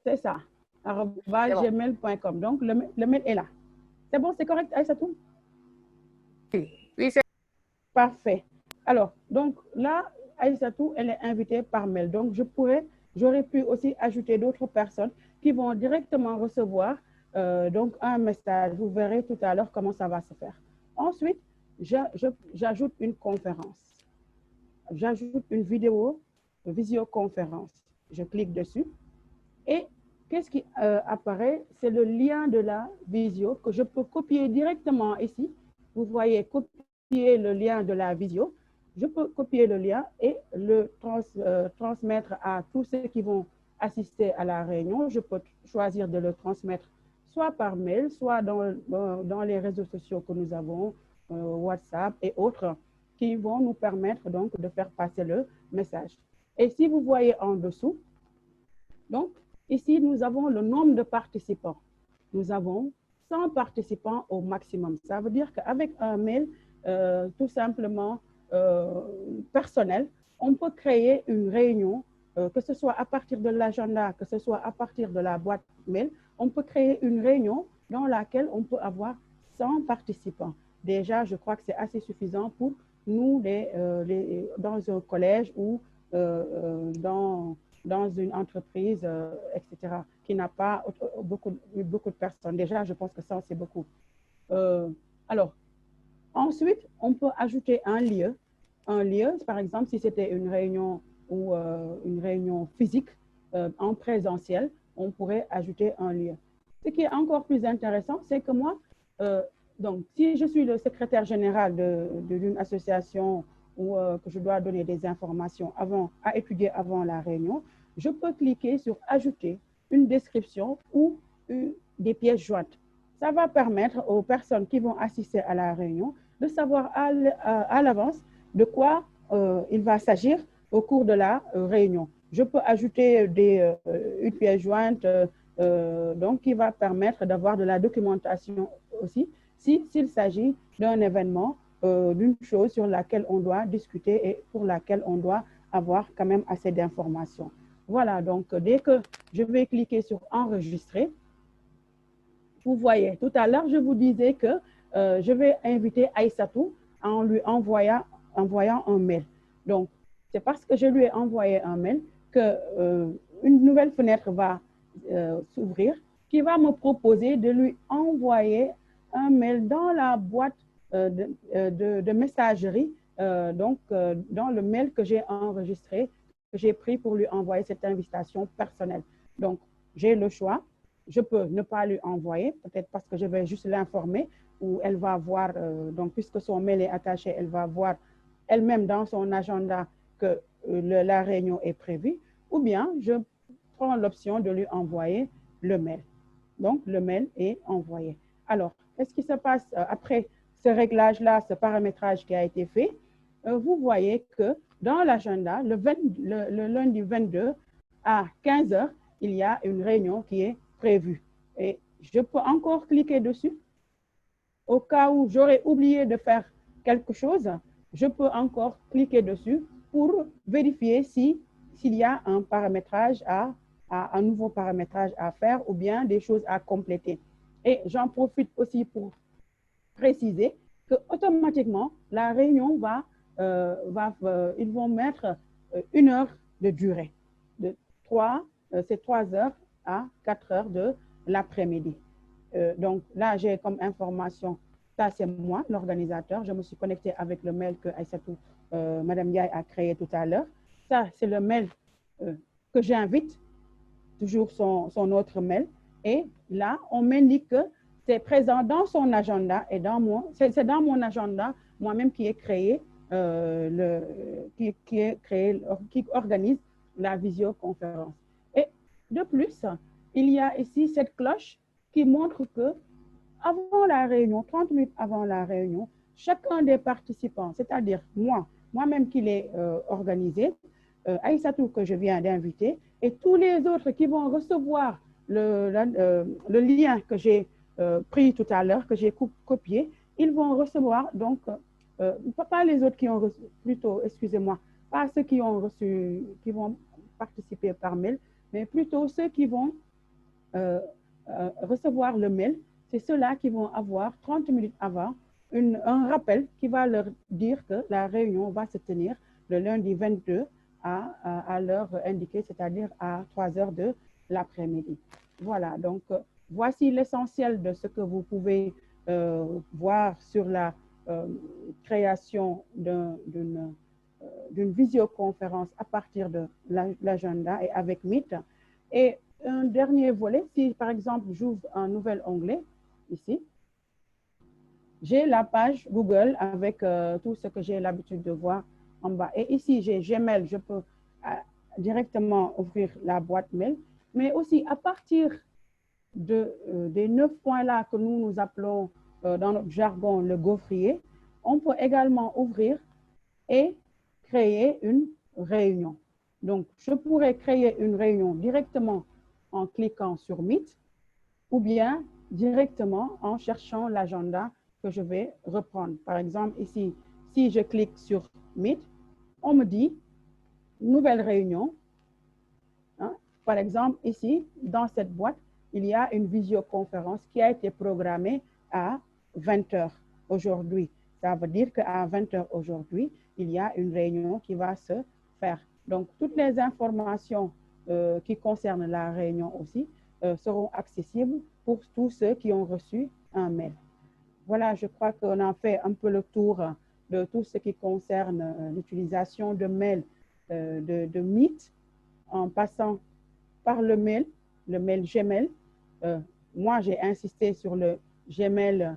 C'est ça. @gmail.com. Donc, le mail est là. C'est bon, c'est correct, Aïssatou? Oui, c'est parfait. Alors, donc là, Aïssatou, elle est invitée par mail. Donc, j'aurais pu aussi ajouter d'autres personnes qui vont directement recevoir donc un message. Vous verrez tout à l'heure comment ça va se faire. Ensuite, j'ajoute une conférence. J'ajoute une visioconférence. Je clique dessus et qu'est-ce qui apparaît? C'est le lien de la visio que je peux copier directement ici. Vous voyez, copier le lien de la visio. Je peux copier le lien et le transmettre à tous ceux qui vont assister à la réunion. Je peux choisir de le transmettre soit par mail, soit dans les réseaux sociaux que nous avons, WhatsApp et autres, qui vont nous permettre donc de faire passer le message. Et si vous voyez en dessous, donc ici nous avons le nombre de participants. Nous avons 100 participants au maximum. Ça veut dire qu'avec un mail tout simplement personnel, on peut créer une réunion que ce soit à partir de l'agenda, que ce soit à partir de la boîte mail, on peut créer une réunion dans laquelle on peut avoir 100 participants. Déjà, je crois que c'est assez suffisant pour nous, dans un collège ou dans une entreprise, etc., qui n'a pas beaucoup de personnes. Déjà, je pense que ça, c'est beaucoup. Alors, ensuite, on peut ajouter un lieu. Un lieu, par exemple, si c'était une réunion ou une réunion physique en présentiel, on pourrait ajouter un lieu. Ce qui est encore plus intéressant, c'est que moi, donc, si je suis le secrétaire général d'une association ou que je dois donner des informations à étudier avant la réunion, je peux cliquer sur « Ajouter une description ou des pièces jointes ». Ça va permettre aux personnes qui vont assister à la réunion de savoir à l'avance de quoi il va s'agir au cours de la réunion. Je peux ajouter une pièce jointe donc qui va permettre d'avoir de la documentation aussi s'il s'agit d'un événement, d'une chose sur laquelle on doit discuter et pour laquelle on doit avoir quand même assez d'informations. Voilà, donc dès que je vais cliquer sur « Enregistrer », vous voyez, tout à l'heure, je vous disais que je vais inviter Aïssatou en lui envoyant un mail. Donc, c'est parce que je lui ai envoyé un mail qu'une nouvelle fenêtre va s'ouvrir qui va me proposer de lui envoyer un mail dans la boîte de messagerie, donc dans le mail que j'ai enregistré, que j'ai pris pour lui envoyer cette invitation personnelle. Donc, j'ai le choix. Je peux ne pas lui envoyer, peut-être parce que je vais juste l'informer, ou elle va voir, donc puisque son mail est attaché, elle va voir elle-même dans son agenda que la réunion est prévue, ou bien je prends l'option de lui envoyer le mail. Donc, le mail est envoyé. Alors, qu'est-ce qui se passe après ce réglage-là, ce paramétrage qui a été fait? Vous voyez que dans l'agenda, le lundi 22 à 15 h, il y a une réunion qui est prévue. Et je peux encore cliquer dessus. Au cas où j'aurais oublié de faire quelque chose, je peux encore cliquer dessus pour vérifier s'il y a un paramétrage un nouveau paramétrage à faire ou bien des choses à compléter. Et j'en profite aussi pour préciser que automatiquement, la réunion ils vont mettre 1 heure de durée. C'est 3 heures à 4 heures de l'après-midi. Donc là, j'ai comme information, ça c'est moi, l'organisateur. Je me suis connectée avec le mail que Aïssatou, Madame Yaye a créé tout à l'heure. Ça, c'est le mail que j'invite, toujours son autre mail. Et là, on m'indique que c'est présent dans son agenda et c'est dans mon agenda, moi-même qui ai créé, qui organise la visioconférence. Et de plus, il y a ici cette cloche qui montre que avant la réunion, 30 minutes avant la réunion, chacun des participants, c'est-à-dire moi-même qui l'ai organisé, Aïssatou que je viens d'inviter, et tous les autres qui vont recevoir le lien que j'ai pris tout à l'heure, que j'ai copié, ils vont recevoir, donc, pas les autres qui ont reçu, plutôt, excusez-moi, pas ceux qui ont reçu, qui vont participer par mail, mais plutôt ceux qui vont recevoir le mail, c'est ceux-là qui vont avoir 30 minutes avant un rappel qui va leur dire que la réunion va se tenir le lundi 22 à l'heure indiquée, c'est-à-dire à 3 heures de l'après-midi. Voilà, donc voici l'essentiel de ce que vous pouvez voir sur la création d'une visioconférence à partir de l'agenda et avec Meet. Et un dernier volet, si par exemple j'ouvre un nouvel onglet ici, j'ai la page Google avec tout ce que j'ai l'habitude de voir en bas. Et ici, j'ai Gmail, je peux directement ouvrir la boîte mail, mais aussi à partir des 9 points-là que nous appelons dans notre jargon le gaufrier, on peut également ouvrir et créer une réunion. Donc, je pourrais créer une réunion directement en cliquant sur Meet ou bien directement en cherchant l'agenda que je vais reprendre. Par exemple, ici, si je clique sur Meet, on me dit « Nouvelle réunion ». par exemple, ici, dans cette boîte, il y a une visioconférence qui a été programmée à 20 h aujourd'hui. Ça veut dire qu'à 20 h aujourd'hui, il y a une réunion qui va se faire. Donc, toutes les informations qui concernent la réunion aussi seront accessibles pour tous ceux qui ont reçu un mail. Voilà, je crois qu'on a fait un peu le tour de tout ce qui concerne l'utilisation de mail de Meet, en passant par le mail Gmail. Moi, j'ai insisté sur le Gmail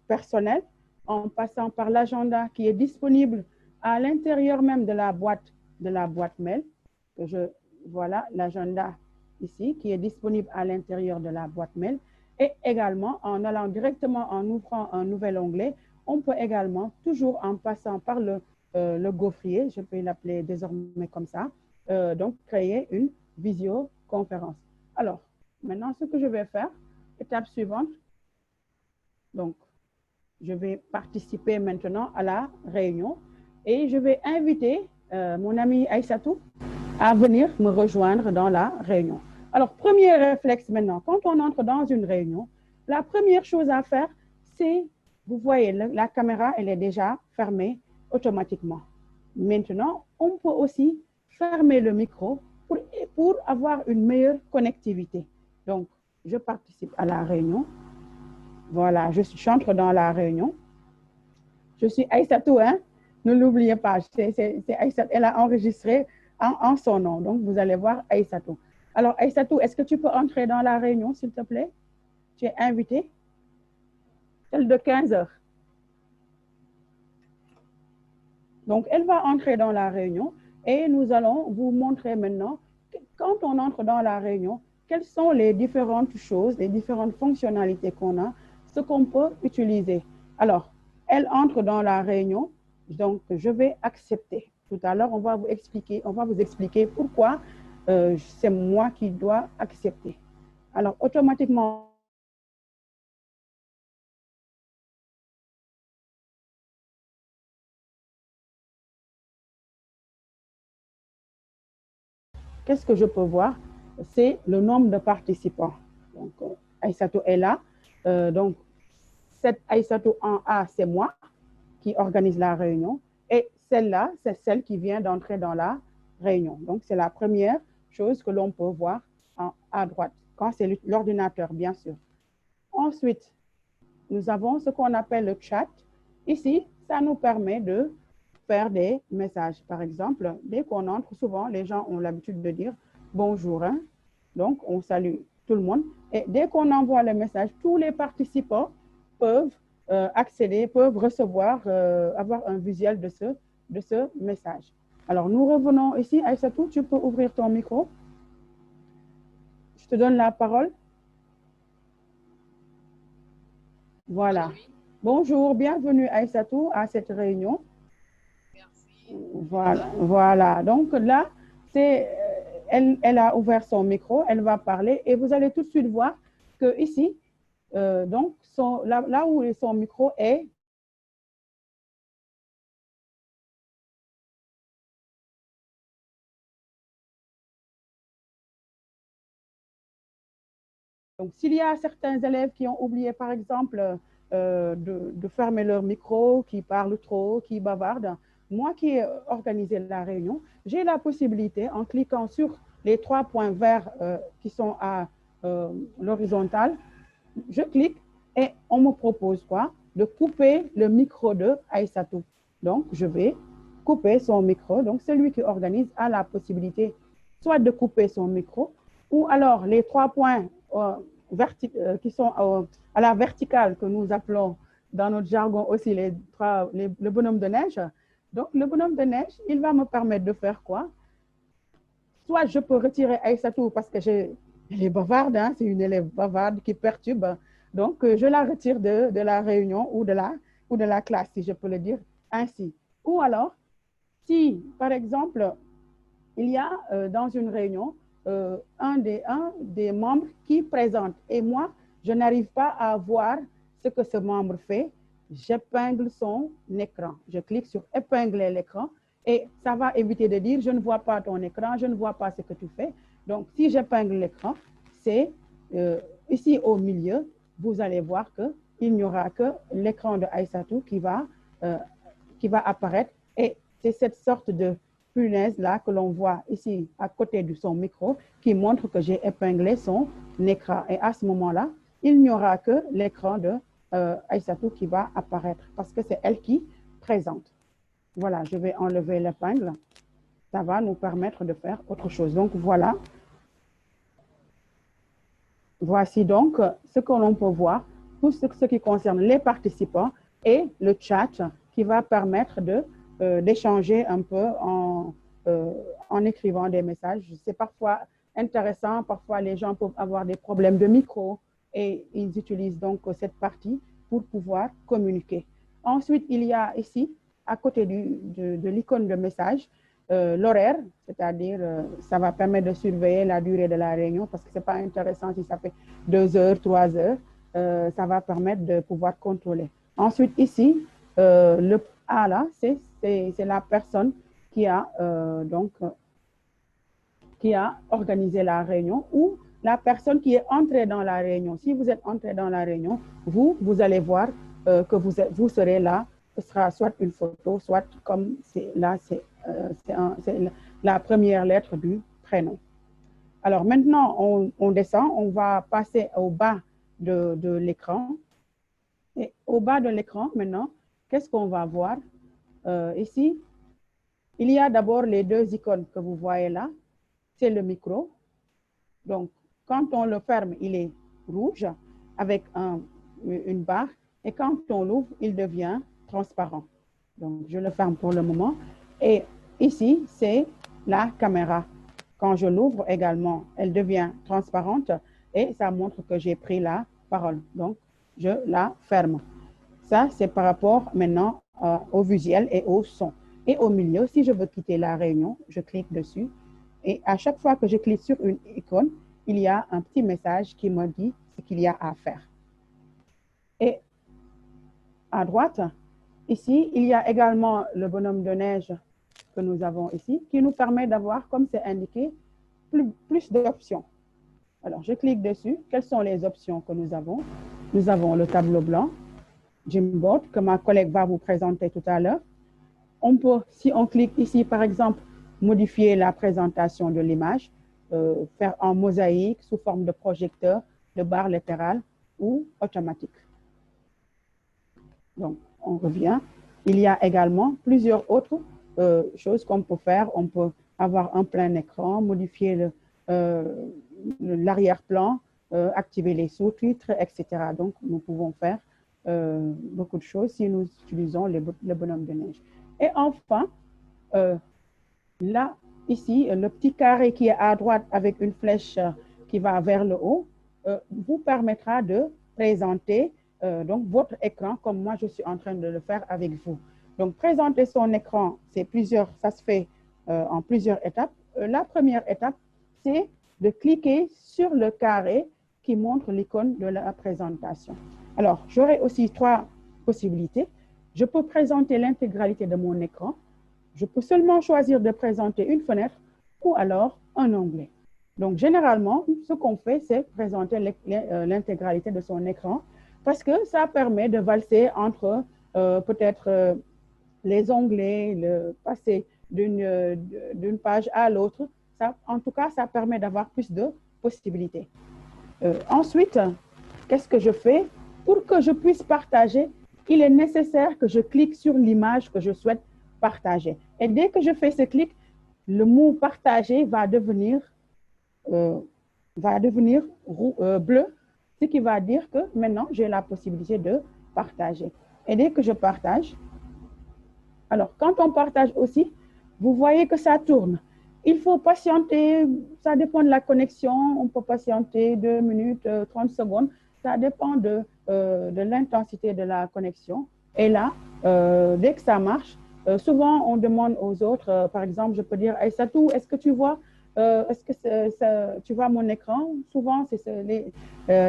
personnel, en passant par l'agenda qui est disponible à l'intérieur même de la boîte mail. Voilà l'agenda ici qui est disponible à l'intérieur de la boîte mail. Et également, en allant directement, en ouvrant un nouvel onglet, on peut également, toujours en passant par le gaufrier, je peux l'appeler désormais comme ça, donc créer une visioconférence. Alors, maintenant, ce que je vais faire, étape suivante, donc, je vais participer maintenant à la réunion et je vais inviter mon ami Aïssatou à venir me rejoindre dans la réunion. Alors, premier réflexe maintenant, quand on entre dans une réunion, la première chose à faire, c'est, vous voyez, la caméra, elle est déjà fermée automatiquement. Maintenant, on peut aussi fermer le micro pour avoir une meilleure connectivité. Donc, je participe à la réunion. Voilà, j'entre dans la réunion. Je suis Aïssatou, hein? Ne l'oubliez pas, c'est Aïssatou, elle a enregistré en son nom. Donc, vous allez voir Aïssatou. Alors, Aïssatou, est-ce que tu peux entrer dans la réunion, s'il te plaît? Tu es invitée. Celle de 15 h. Donc, elle va entrer dans la réunion et nous allons vous montrer maintenant, quand on entre dans la réunion, quelles sont les différentes choses, les différentes fonctionnalités qu'on a, ce qu'on peut utiliser. Alors, elle entre dans la réunion, donc je vais accepter. Tout à l'heure, on va vous expliquer pourquoi c'est moi qui dois accepter. Alors, automatiquement, qu'est-ce que je peux voir? C'est le nombre de participants. Donc, Aïssatou est là. Donc, cette Aïssatou en A, c'est moi qui organise la réunion. Et celle-là, c'est celle qui vient d'entrer dans la réunion. Donc, c'est la première chose que l'on peut voir à droite, quand c'est l'ordinateur, bien sûr. Ensuite, nous avons ce qu'on appelle le chat. Ici, ça nous permet de faire des messages. Par exemple, dès qu'on entre, souvent, les gens ont l'habitude de dire « bonjour hein ». Donc, on salue tout le monde. Et dès qu'on envoie le message, tous les participants peuvent accéder, peuvent recevoir, avoir un visuel de ce message. Alors, nous revenons ici. Aïssatou, tu peux ouvrir ton micro. Je te donne la parole. Voilà. Bonjour, bienvenue Aïssatou à cette réunion. Merci. Voilà. Donc là, elle a ouvert son micro, elle va parler et vous allez tout de suite voir que ici, donc là où son micro est, donc, s'il y a certains élèves qui ont oublié, par exemple, de fermer leur micro, qui parlent trop, qui bavardent, moi qui ai organisé la réunion, j'ai la possibilité, en cliquant sur les 3 points verts qui sont à l'horizontale, je clique et on me propose quoi? De couper le micro de Aïssatou. Donc, je vais couper son micro. Donc, celui qui organise a la possibilité soit de couper son micro, ou alors les 3 points qui sont à la verticale, que nous appelons dans notre jargon aussi le bonhomme de neige. Donc, le bonhomme de neige, il va me permettre de faire quoi? Soit je peux retirer Aïssatou parce que elle est bavarde, hein, c'est une élève bavarde qui perturbe. Donc, je la retire de la réunion ou de la classe, si je peux le dire ainsi. Ou alors, si, par exemple, il y a dans une réunion un des membres qui présente et moi, je n'arrive pas à voir ce que ce membre fait, j'épingle son écran. Je clique sur épingler l'écran et ça va éviter de dire je ne vois pas ton écran, je ne vois pas ce que tu fais. Donc, si j'épingle l'écran, c'est ici au milieu, vous allez voir qu'il n'y aura que l'écran de Aïssatou qui va apparaître. Et c'est cette sorte de punaise-là que l'on voit ici à côté de son micro qui montre que j'ai épinglé son écran. Et à ce moment-là, il n'y aura que l'écran de Aïssatou qui va apparaître parce que c'est elle qui présente. Voilà, je vais enlever l'épingle. Ça va nous permettre de faire autre chose. Donc, voilà. Voici donc ce que l'on peut voir, tout ce qui concerne les participants et le chat qui va permettre d'échanger un peu en écrivant des messages. C'est parfois intéressant, parfois les gens peuvent avoir des problèmes de micro et ils utilisent donc cette partie pour pouvoir communiquer. Ensuite, il y a ici, à côté de l'icône de message, l'horaire, c'est-à-dire ça va permettre de surveiller la durée de la réunion parce que ce n'est pas intéressant si ça fait 2 heures, 3 heures, ça va permettre de pouvoir contrôler. Ensuite, ici, le A là, c'est la personne qui a organisé la réunion ou la personne qui est entrée dans la réunion. Si vous êtes entré dans la réunion, vous allez voir que vous serez là. Ce sera soit une photo, soit comme là, c'est la première lettre du prénom. Alors maintenant, on descend, on va passer au bas de l'écran. Et au bas de l'écran, maintenant, qu'est-ce qu'on va voir? Ici, il y a d'abord les 2 icônes que vous voyez là. C'est le micro. Donc, quand on le ferme, il est rouge avec une barre. Et quand on l'ouvre, il devient transparent. Donc, je le ferme pour le moment. Et ici, c'est la caméra. Quand je l'ouvre également, elle devient transparente et ça montre que j'ai pris la parole. Donc, je la ferme. Ça, c'est par rapport maintenant au visuel et au son. Et au milieu, si je veux quitter la réunion, je clique dessus. Et à chaque fois que je clique sur une icône, il y a un petit message qui me dit ce qu'il y a à faire. Et à droite, ici, il y a également le bonhomme de neige que nous avons ici, qui nous permet d'avoir, comme c'est indiqué, plus d'options. Alors, je clique dessus. Quelles sont les options que nous avons? Nous avons le tableau blanc, Gymboard, que ma collègue va vous présenter tout à l'heure. On peut, si on clique ici, par exemple, modifier la présentation de l'image, faire en mosaïque sous forme de projecteur, de barre latérale ou automatique. Donc, on revient. Il y a également plusieurs autres choses qu'on peut faire. On peut avoir un plein écran, modifier l'arrière-plan, activer les sous-titres, etc. Donc, nous pouvons faire beaucoup de choses si nous utilisons le bonhomme de neige. Et enfin, là, ici, le petit carré qui est à droite avec une flèche qui va vers le haut vous permettra de présenter donc votre écran comme moi je suis en train de le faire avec vous. Donc, présenter son écran, ça se fait en plusieurs étapes. La première étape, c'est de cliquer sur le carré qui montre l'icône de la présentation. Alors, j'aurai aussi 3 possibilités. Je peux présenter l'intégralité de mon écran. Je peux seulement choisir de présenter une fenêtre ou alors un onglet. Donc, généralement, ce qu'on fait, c'est présenter l'intégralité de son écran parce que ça permet de valser entre peut-être les onglets, passer d'une page à l'autre. En tout cas, ça permet d'avoir plus de possibilités. Ensuite, qu'est-ce que je fais? Pour que je puisse partager, il est nécessaire que je clique sur l'image que je souhaite partager. Et dès que je fais ce clic, le mot partager va devenir bleu, ce qui va dire que maintenant, j'ai la possibilité de partager. Et dès que je partage, alors quand on partage aussi, vous voyez que ça tourne. Il faut patienter, ça dépend de la connexion, on peut patienter 2 minutes, 30 secondes, ça dépend de l'intensité de la connexion. Et là, dès que ça marche, souvent on demande aux autres, par exemple, je peux dire, Aïssatou, est-ce que tu vois, tu vois mon écran? Souvent, c'est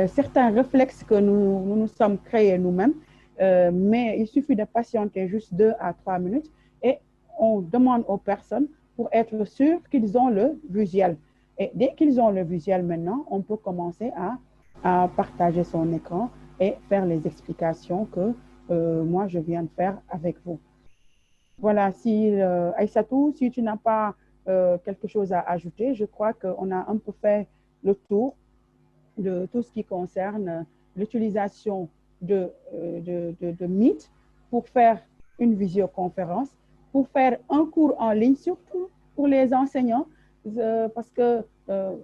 certains réflexes que nous sommes créés nous-mêmes, mais il suffit de patienter juste 2 à 3 minutes et on demande aux personnes pour être sûr qu'ils ont le visuel. Et dès qu'ils ont le visuel maintenant, on peut commencer à partager son écran et faire les explications que moi, je viens de faire avec vous. Voilà, si Aïssatou, si tu n'as pas quelque chose à ajouter, je crois qu'on a un peu fait le tour de tout ce qui concerne l'utilisation de Meet pour faire une visioconférence, pour faire un cours en ligne, surtout pour les enseignants, parce que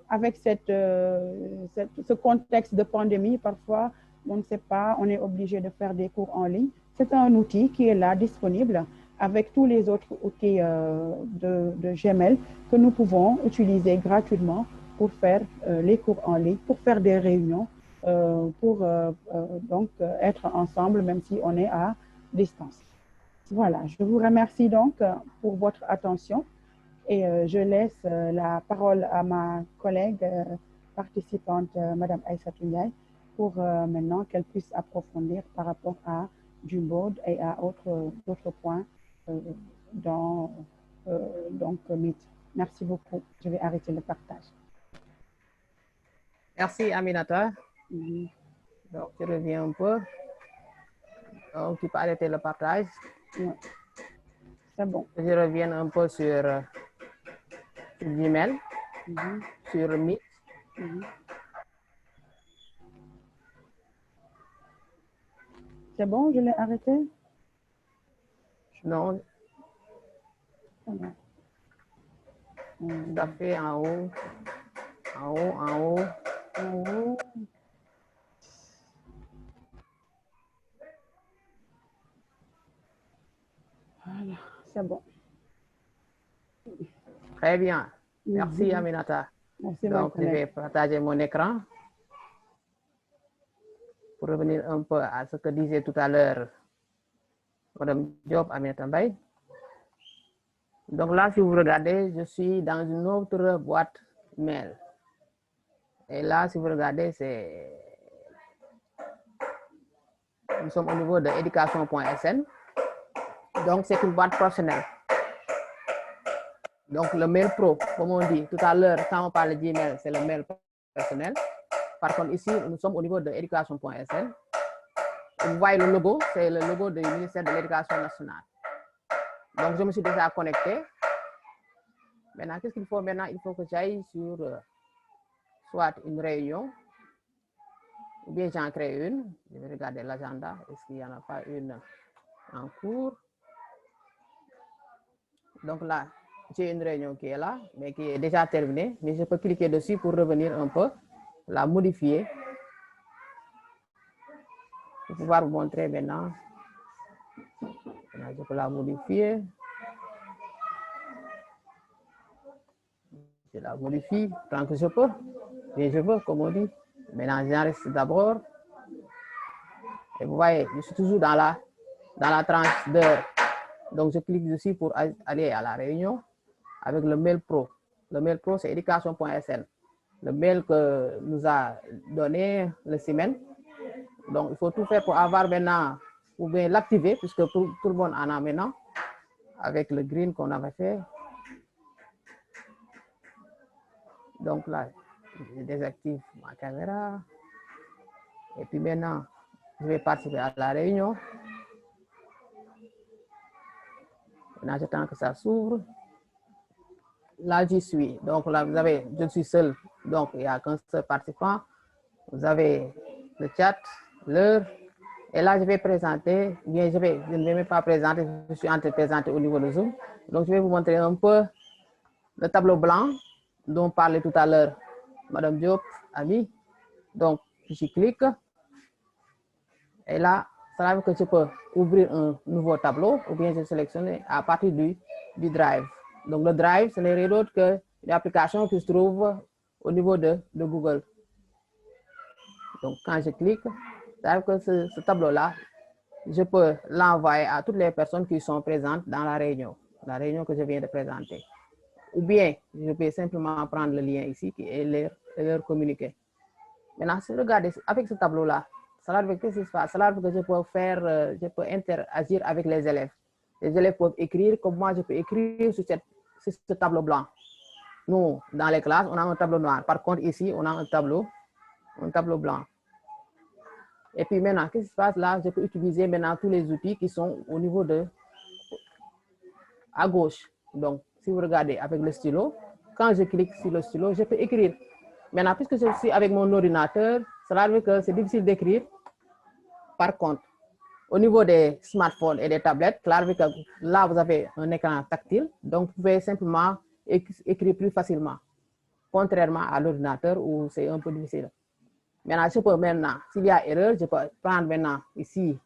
avec ce contexte de pandémie, parfois, on ne sait pas, on est obligé de faire des cours en ligne. C'est un outil qui est là, disponible, avec tous les autres outils de Gmail que nous pouvons utiliser gratuitement pour faire les cours en ligne, pour faire des réunions, pour donc être ensemble, même si on est à distance. Voilà, je vous remercie donc pour votre attention et je laisse la parole à ma collègue participante, Madame Aïssatou Ndiaye, pour maintenant qu'elle puisse approfondir par rapport à Jumboard et à d'autres points dans donc Meet. Merci beaucoup. Je vais arrêter le partage. Merci Aminata. Donc, je reviens un peu. Donc, tu peux arrêter le partage. Ouais. C'est bon. Je reviens un peu sur Gmail, sur Meet. C'est bon, je l'ai arrêté? Non. Ça fait en haut, en haut, en haut. En haut. Voilà, c'est bon. Très bien. Merci Aminata. Merci. Donc, je vais partager mon écran pour revenir un peu à ce que disait tout à l'heure Madame Diop, Aminata Mbaye. Donc là, si vous regardez, je suis dans une autre boîte mail. Et là, si vous regardez, nous sommes au niveau de éducation.sn. Donc, c'est une boîte professionnelle. Donc, le mail pro, comme on dit tout à l'heure, quand on parle de Gmail, c'est le mail personnel. Par contre, ici, nous sommes au niveau de éducation.sn. Vous voyez le logo, c'est le logo du ministère de l'Éducation nationale. Donc, je me suis déjà connecté. Maintenant, qu'est-ce qu'il faut maintenant? Il faut que j'aille sur soit une réunion, ou bien j'en crée une. Je vais regarder l'agenda. Est-ce qu'il n'y en a pas une en cours? Donc là, j'ai une réunion qui est là, mais qui est déjà terminée. Mais je peux cliquer dessus pour revenir un peu, la modifier. Pour pouvoir vous montrer maintenant. Je peux la modifier. Je la modifie tant que je peux. Et je veux, comme on dit. Maintenant, j'enregistre d'abord. Et vous voyez, je suis toujours dans la tranche d'heure. Donc, je clique dessus pour aller à la réunion avec le mail pro. Le mail pro, c'est éducation.sn. Le mail que nous a donné le CIMEN. Donc, il faut tout faire pour avoir maintenant, ou bien l'activer, puisque tout le monde en a maintenant, avec le green qu'on avait fait. Donc là, je désactive ma caméra. Et puis maintenant, je vais participer à la réunion. Maintenant, j'attends que ça s'ouvre. Là, j'y suis. Donc là, vous avez, je suis seul. Donc, il n'y a qu'un seul participant. Vous avez le chat, l'heure. Et là, je vais présenter. Bien, je ne vais même pas présenter. Je suis en train de présenter au niveau de Zoom. Donc, je vais vous montrer un peu le tableau blanc dont parlait tout à l'heure Madame Diop, Ami. Donc, je clique. Et là, ça veut dire que je peux ouvrir un nouveau tableau ou bien je sélectionne à partir du Drive. Donc, le Drive, ce n'est rien d'autre qu'une application qui se trouve au niveau de Google. Donc, quand je clique, ça veut dire que ce tableau-là, je peux l'envoyer à toutes les personnes qui sont présentes dans la réunion que je viens de présenter. Ou bien, je peux simplement prendre le lien ici et leur communiquer. Maintenant, si vous regardez avec ce tableau-là, ça veut dire que je peux interagir avec les élèves. Les élèves peuvent écrire comme moi, je peux écrire sur ce tableau blanc. nous, dans les classes, on a un tableau noir. Par contre, ici, on a un tableau blanc. Et puis maintenant, qu'est-ce qui se passe là? Je peux utiliser maintenant tous les outils qui sont au niveau à gauche. Donc, si vous regardez avec le stylo, quand je clique sur le stylo, je peux écrire. Maintenant, puisque je suis avec mon ordinateur, cela veut dire que c'est difficile d'écrire. Par contre, au niveau des smartphones et des tablettes, là, vous avez un écran tactile, donc vous pouvez simplement écrire plus facilement, contrairement à l'ordinateur où c'est un peu difficile. Maintenant, je peux maintenant, s'il y a erreur, je peux prendre maintenant ici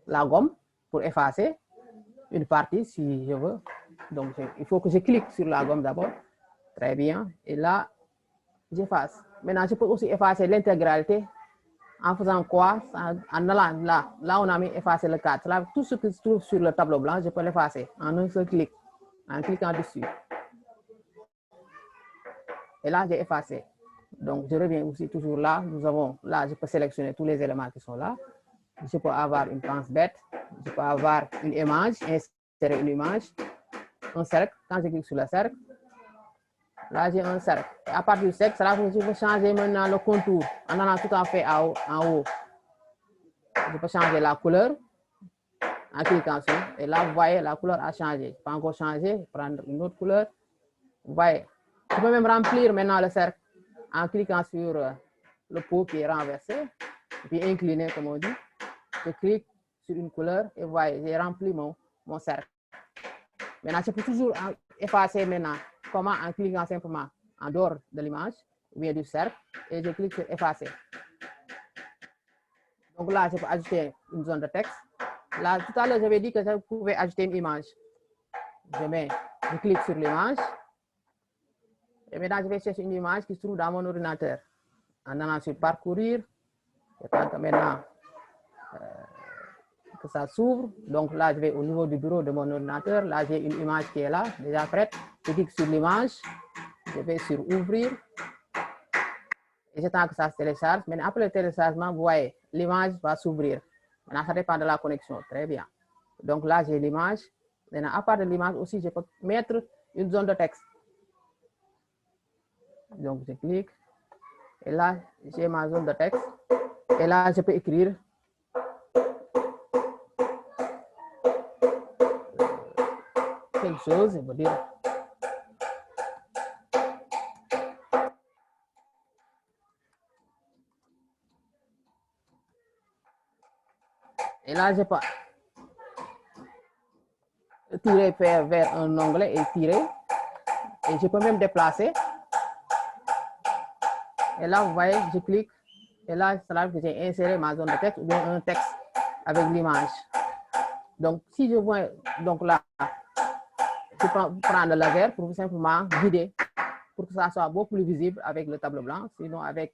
la gomme pour effacer une partie si je veux. Donc, il faut que je clique sur la gomme d'abord. Très bien. Et là, j'efface. Maintenant, je peux aussi effacer l'intégralité en faisant quoi? En allant là. Là, on a mis effacer le cadre. Là, tout ce qui se trouve sur le tableau blanc, je peux l'effacer en un seul clic, en cliquant dessus. Et là, j'ai effacé. Donc, je reviens aussi toujours là. Là, je peux sélectionner tous les éléments qui sont là. Je peux avoir une pince bête. Je peux avoir une image, insérer une image, un cercle. Quand je clique sur le cercle, là, j'ai un cercle. Et à partir du cercle, je peux changer maintenant le contour en allant tout en fait en haut. Je peux changer la couleur en cliquant sur. Et là, vous voyez, la couleur a changé. Je peux encore changer, prendre une autre couleur. Vous voyez. Je peux même remplir maintenant le cercle en cliquant sur le pot qui est renversé, et puis incliné, comme on dit. Je clique sur une couleur et vous voyez, j'ai rempli mon cercle. Maintenant, je peux toujours effacer maintenant. Comment? En cliquant simplement en dehors de l'image, ou bien du cercle, et je clique sur effacer. Donc là, je peux ajouter une zone de texte. Là, tout à l'heure, j'avais dit que je pouvais ajouter une image. Je clique sur l'image. Et maintenant, je vais chercher une image qui se trouve dans mon ordinateur. En allant sur parcourir, j'attends que maintenant que ça s'ouvre. Donc là, je vais au niveau du bureau de mon ordinateur. Là, j'ai une image qui est là, déjà prête. Je clique sur l'image. Je vais sur ouvrir. Et j'attends que ça se télécharge. Maintenant, après le téléchargement, vous voyez, l'image va s'ouvrir. Maintenant, ça dépend de la connexion. Très bien. Donc là, j'ai l'image. Maintenant, à part de l'image aussi, je peux mettre une zone de texte. Donc, je clique. Et là, j'ai ma zone de texte. Et là, je peux écrire quelque chose, je veux dire. Et là, je peux tirer vers un onglet et tirer. Et je peux même déplacer. Et là, vous voyez, je clique. Et là, c'est là que j'ai inséré ma zone de texte ou bien un texte avec l'image. Donc, si je vois, donc là, je peux prendre le laser pour simplement vider, pour que ça soit beaucoup plus visible avec le tableau blanc. Sinon, avec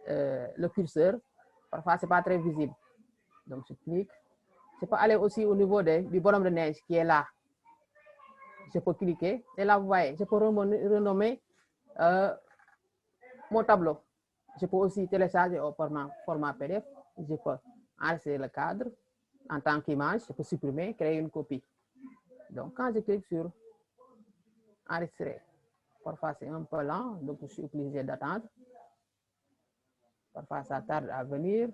le curseur, parfois, ce n'est pas très visible. Donc, je clique. Je peux aller aussi au niveau du bonhomme de neige qui est là. Je peux cliquer. Et là, vous voyez, je peux renommer mon tableau. Je peux aussi télécharger au format PDF. Je peux enregistrer le cadre en tant qu'image. Je peux supprimer, créer une copie. Donc, quand je clique sur enregistrer, parfois c'est un peu lent, donc je suis obligé d'attendre. Parfois, ça tarde à venir.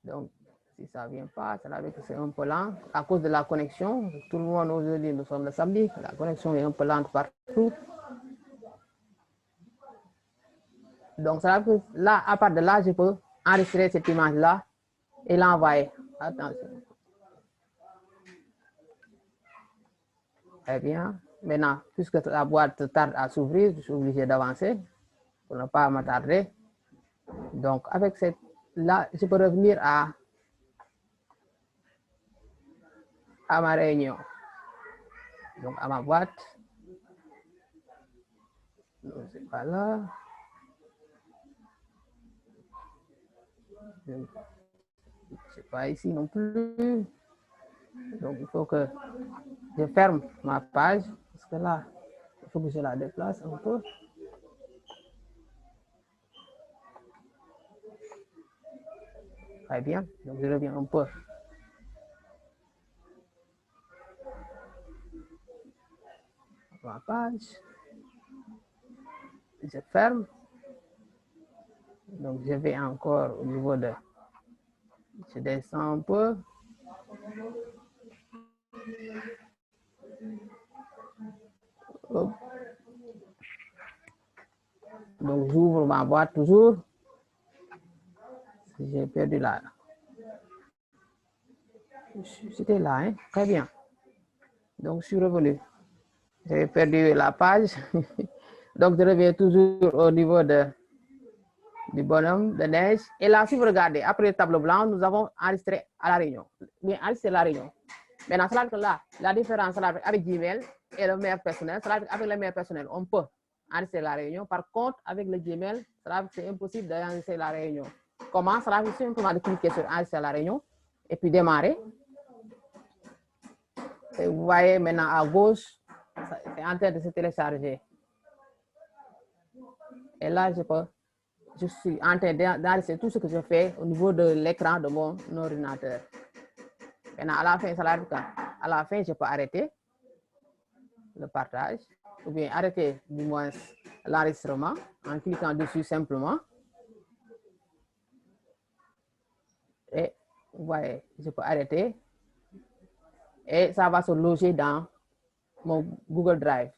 Donc, si ça ne vient pas, ça veut dire que c'est un peu lent à cause de la connexion. Tout le monde aujourd'hui, nous sommes le samedi, la connexion est un peu lente partout. Donc, ça veut dire que là, à part de là, je peux enregistrer cette image-là et l'envoyer. Attention. Très bien. Maintenant, puisque la boîte tarde à s'ouvrir, je suis obligé d'avancer pour ne pas m'attarder. Donc, avec cette là, je peux revenir à ma réunion. Donc, à ma boîte. C'est pas là. C'est pas ici non plus. Donc, il faut que je ferme ma page. Parce que là, il faut que je la déplace un peu. Très bien. Donc, je reviens un peu. ma page. Je ferme. Donc, je vais encore au niveau de... Je descends un peu. Hop. Donc, j'ouvre ma boîte toujours. J'ai perdu là. C'était là, hein? Très bien. Donc, je suis revenu. J'ai perdu la page. Donc, je reviens toujours au niveau du bonhomme de neige. Et là, si vous regardez, après le tableau blanc, nous avons enregistré à la réunion. Bien, enregistré la réunion. Maintenant, c'est là que là, la différence avec Gmail et le mail personnel, c'est avec le mail personnel, on peut enregistrer la réunion. Par contre, avec le Gmail, c'est impossible d'enregistrer la réunion. Comment? C'est simplement de cliquer sur enregistrer la réunion et puis démarrer. Et vous voyez maintenant à gauche, c'est en train de se télécharger. Et là, je suis en train d'enregistrer tout ce que je fais au niveau de l'écran de mon ordinateur. Maintenant, à la fin, ça arrive quand? À la fin, je peux arrêter le partage ou bien arrêter du moins l'enregistrement en cliquant dessus simplement. Et vous voyez, je peux arrêter. Et ça va se loger dans mon Google Drive.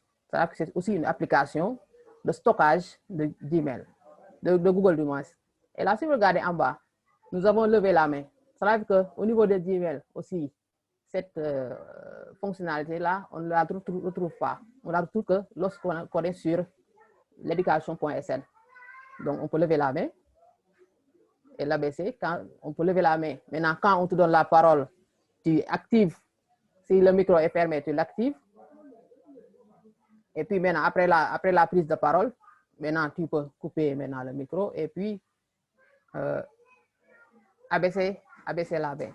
C'est aussi une application de stockage de Gmail, de Google du moins. Et là, si vous regardez en bas, nous avons levé la main. Ça veut dire qu'au niveau de Gmail aussi, cette fonctionnalité-là, on ne la retrouve pas. On la retrouve que lorsqu'on est sur l'éducation.sn. Donc, on peut lever la main et l'abaisser. On peut lever la main. Maintenant, quand on te donne la parole, tu actives. Si le micro est fermé, tu l'actives. Et puis maintenant, après la prise de parole, maintenant, tu peux couper maintenant le micro et puis abaisser la main.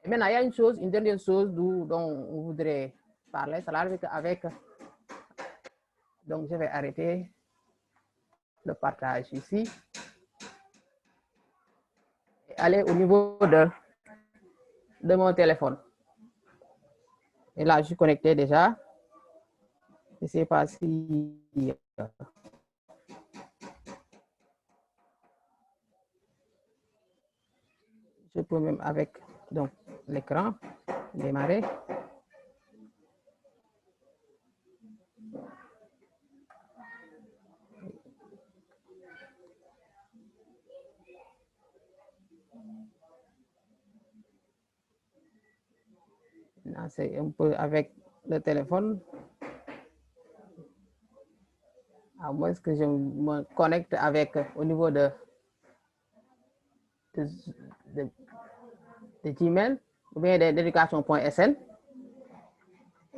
Et maintenant, il y a une dernière chose dont on voudrait parler, c'est avec... Donc, je vais arrêter le partage ici. Et aller au niveau de mon téléphone. Et là, je suis connecté déjà. Je ne sais pas si... Je peux même avec l'écran démarrer. C'est un peu avec le téléphone. À moins que je me connecte avec au niveau de Gmail ou bien d'éducation.sn.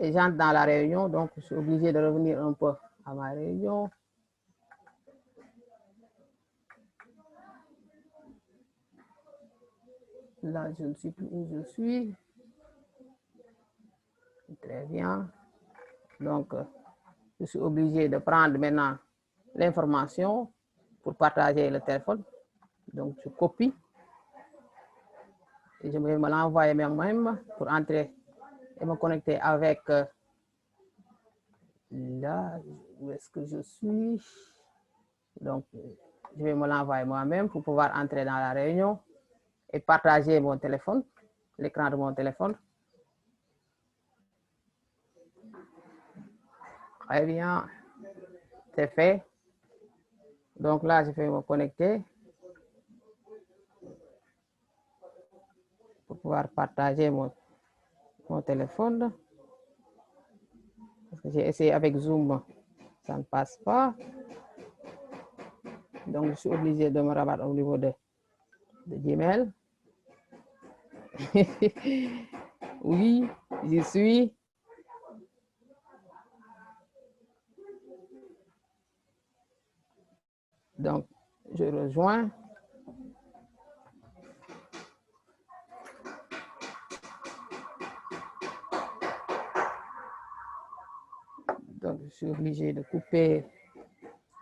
Et j'entre dans la réunion, donc je suis obligé de revenir un peu à ma réunion. Là, je ne sais plus où je suis. Très bien. Donc, je suis obligé de prendre maintenant l'information pour partager le téléphone. Donc, je copie. Et je vais me l'envoyer moi-même pour entrer et me connecter avec là où est-ce que je suis. Donc, je vais me l'envoyer moi-même pour pouvoir entrer dans la réunion et partager mon téléphone, l'écran de mon téléphone. Très bien, c'est fait. Donc là, je vais me connecter pour pouvoir partager mon téléphone. Parce que j'ai essayé avec Zoom, ça ne passe pas. Donc, je suis obligé de me rabattre au niveau de Gmail. Oui, j'y suis. Donc, je rejoins. Donc, je suis obligé de couper,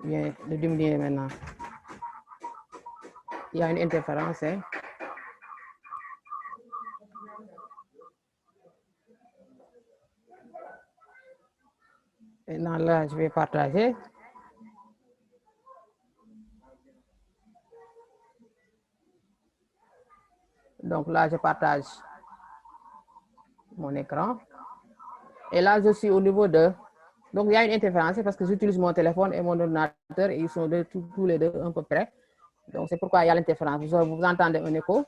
bien, de diminuer maintenant. Il y a une interférence, hein. Maintenant, là, je vais partager. Donc là, je partage mon écran. Et là, je suis au niveau de... Donc, il y a une interférence parce que j'utilise mon téléphone et mon ordinateur et ils sont tous les deux à peu près. Donc, c'est pourquoi il y a l'interférence. Vous entendez un écho.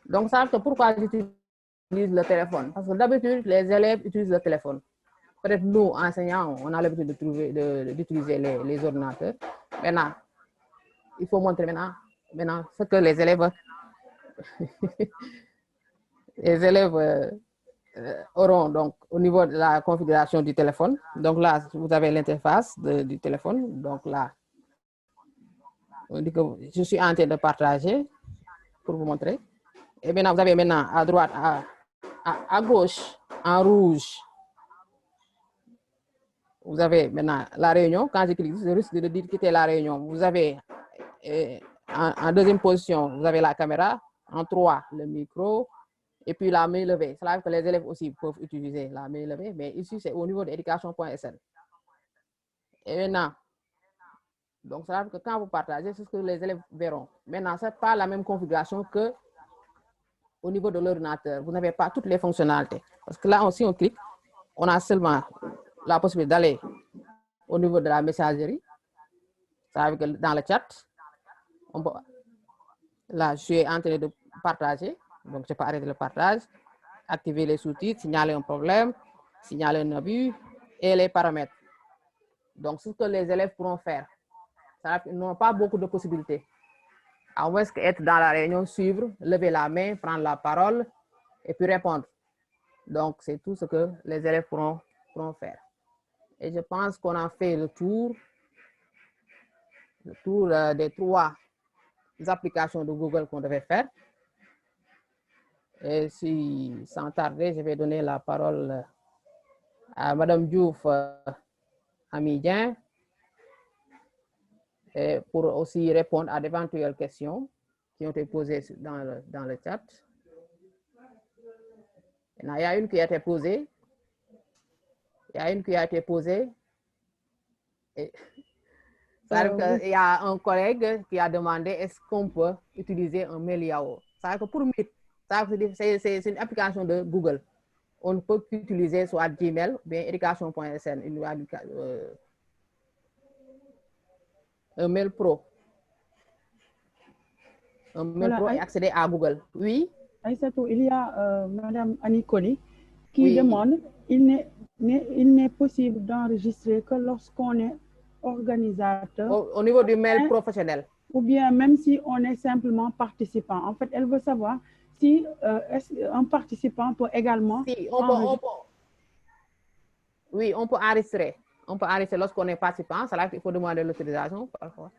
Donc, ça veut dire pourquoi j'utilise le téléphone. Parce que d'habitude, les élèves utilisent le téléphone. Peut-être nous, enseignants, on a l'habitude d'utiliser les ordinateurs. Maintenant, il faut montrer maintenant ce que les élèves auront donc au niveau de la configuration du téléphone. Donc là, vous avez l'interface du téléphone. Donc là, on dit que je suis en train de partager pour vous montrer. Et maintenant, vous avez maintenant à droite, à gauche, en rouge, vous avez maintenant la réunion. Quand je clique, je risque de dire quitter la réunion. Vous avez en deuxième position, vous avez la caméra. En 3, le micro. Et puis la main levée. C'est là que les élèves aussi peuvent utiliser la main levée. Mais ici, c'est au niveau de éducation.sn. Et maintenant, donc c'est là que quand vous partagez, c'est ce que les élèves verront. Maintenant, ce n'est pas la même configuration que au niveau de l'ordinateur. Vous n'avez pas toutes les fonctionnalités. Parce que là, si on clique, on a seulement la possibilité d'aller au niveau de la messagerie. Ça veut dire que dans le chat, on peut, là, je suis en train de partager. Donc, je peux arrêter le partage, activer les sous-titres, signaler un problème, signaler un abus et les paramètres. Donc, c'est ce que les élèves pourront faire. Ils n'ont pas beaucoup de possibilités. À moins qu'être dans la réunion, suivre, lever la main, prendre la parole et puis répondre. Donc, c'est tout ce que les élèves pourront faire. Et je pense qu'on a fait le tour des 3 applications de Google qu'on devait faire. Et sans tarder, je vais donner la parole à Madame Diouf Amidien pour aussi répondre à d'éventuelles questions qui ont été posées dans le chat. Il y a une qui a été posée. Et il y a un collègue qui a demandé est-ce qu'on peut utiliser un mail Yahoo. C'est que pour Meet, c'est une application de Google. On ne peut qu'utiliser soit Gmail ou bien éducation.sn, un mail pro. Un mail pro et accéder à Google. Oui. Aïssatou, il y a Madame Anicoli qui demande, il n'est possible d'enregistrer que lorsqu'on est organisateur. Au niveau du mail professionnel. Ou bien même si on est simplement participant. En fait, elle veut savoir si un participant peut également... Si, oui, on peut enregistrer. On peut enregistrer lorsqu'on est participant. C'est là qu'il faut demander l'autorisation parfois.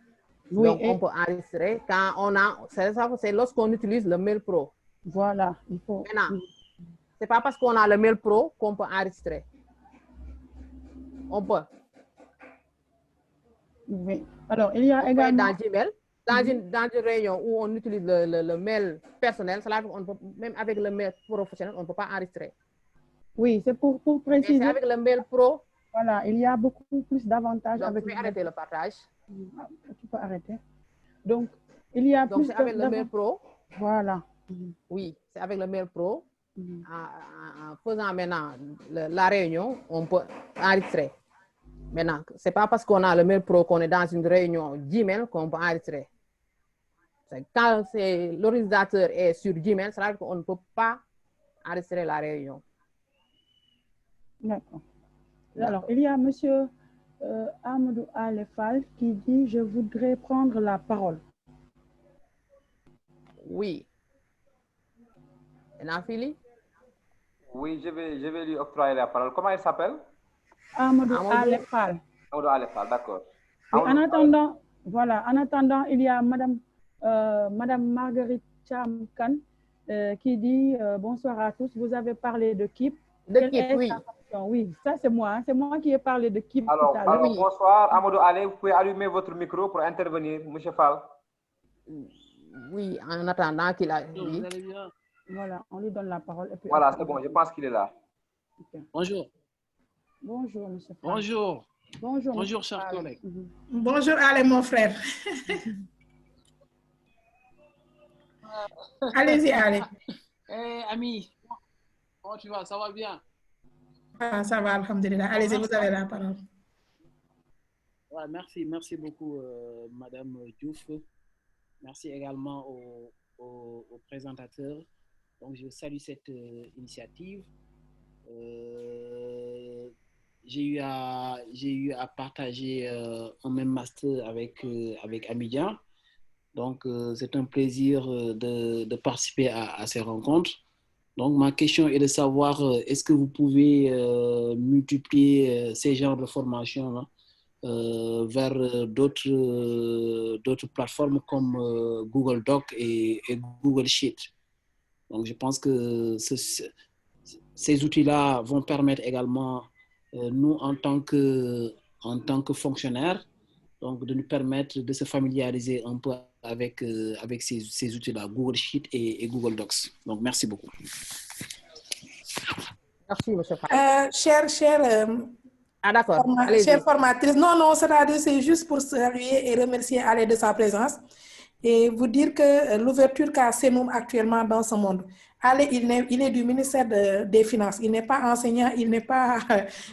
Oui, donc, on peut enregistrer quand on a... C'est lorsqu'on utilise le mail pro. Voilà, il faut... Maintenant, c'est pas parce qu'on a le mail pro qu'on peut enregistrer. On peut. Oui. Alors, il y a également... Dans Gmail, dans une réunion où on utilise le mail personnel, c'est là qu'on peut, même avec le mail professionnel, on ne peut pas enregistrer. Oui, c'est pour préciser. Mais c'est avec le mail pro. Voilà, il y a beaucoup plus d'avantages avec... Je vais arrêter le partage. Tu peux arrêter. Donc, il y a donc, c'est avec le mail pro. Voilà. Oui, c'est avec le mail pro. En faisant maintenant la réunion, on peut enregistrer. Maintenant, ce n'est pas parce qu'on a le mail pro qu'on est dans une réunion Gmail qu'on peut enregistrer. Quand l'organisateur est sur Gmail, c'est là qu'on ne peut pas enregistrer la réunion. D'accord. Alors, il y a M. Amadou Alefal qui dit « Je voudrais prendre la parole ». Oui. Nafili? Oui, je vais lui octroyer la parole. Comment il s'appelle? Amadou Alefal. Amadou Alefal, d'accord. En attendant, voilà, en attendant, il y a Madame Marguerite Chamkan qui dit bonsoir à tous. Vous avez parlé de KIP. Oui. Oui, ça c'est moi. C'est moi qui ai parlé de KIP alors, tout à l'heure. Alors, bonsoir, Amadou Ale. Vous pouvez allumer votre micro pour intervenir, M. Fall. Oui, en attendant qu'il a... Bonjour, vous allez bien? Voilà, on lui donne la parole. Et puis voilà, c'est bon, je pense qu'il est là. Okay. Bonjour. Bonjour, monsieur Franck. Bonjour. Bonjour. Bonjour, chers collègues. Bonjour, allez, mon frère. Allez-y, allez. Ami, comment tu vas? Ça va bien? Ah, ça va, alhamdulillah. Allez-y, vous avez la parole. Ouais, merci beaucoup, Madame Diouf. Merci également aux présentateurs. Donc, je salue cette initiative. J'ai eu à partager un même master avec Amidia. Donc, c'est un plaisir de participer à ces rencontres. Donc, ma question est de savoir, est-ce que vous pouvez multiplier ces genres de formations-là vers d'autres plateformes comme Google Doc et Google Sheet. Donc, je pense que ces outils-là vont permettre également, nous, en tant que fonctionnaires, donc de nous permettre de se familiariser un peu avec ces outils-là, Google Sheet et Google Docs. Donc, merci beaucoup. Merci, monsieur Franck. Ah, d'accord. Chère formatrice, non, c'est juste pour saluer et remercier Alain de sa présence et vous dire que l'ouverture qu'a Senoum actuellement dans ce monde, Alain, il est du ministère des Finances, il n'est pas enseignant, il n'est pas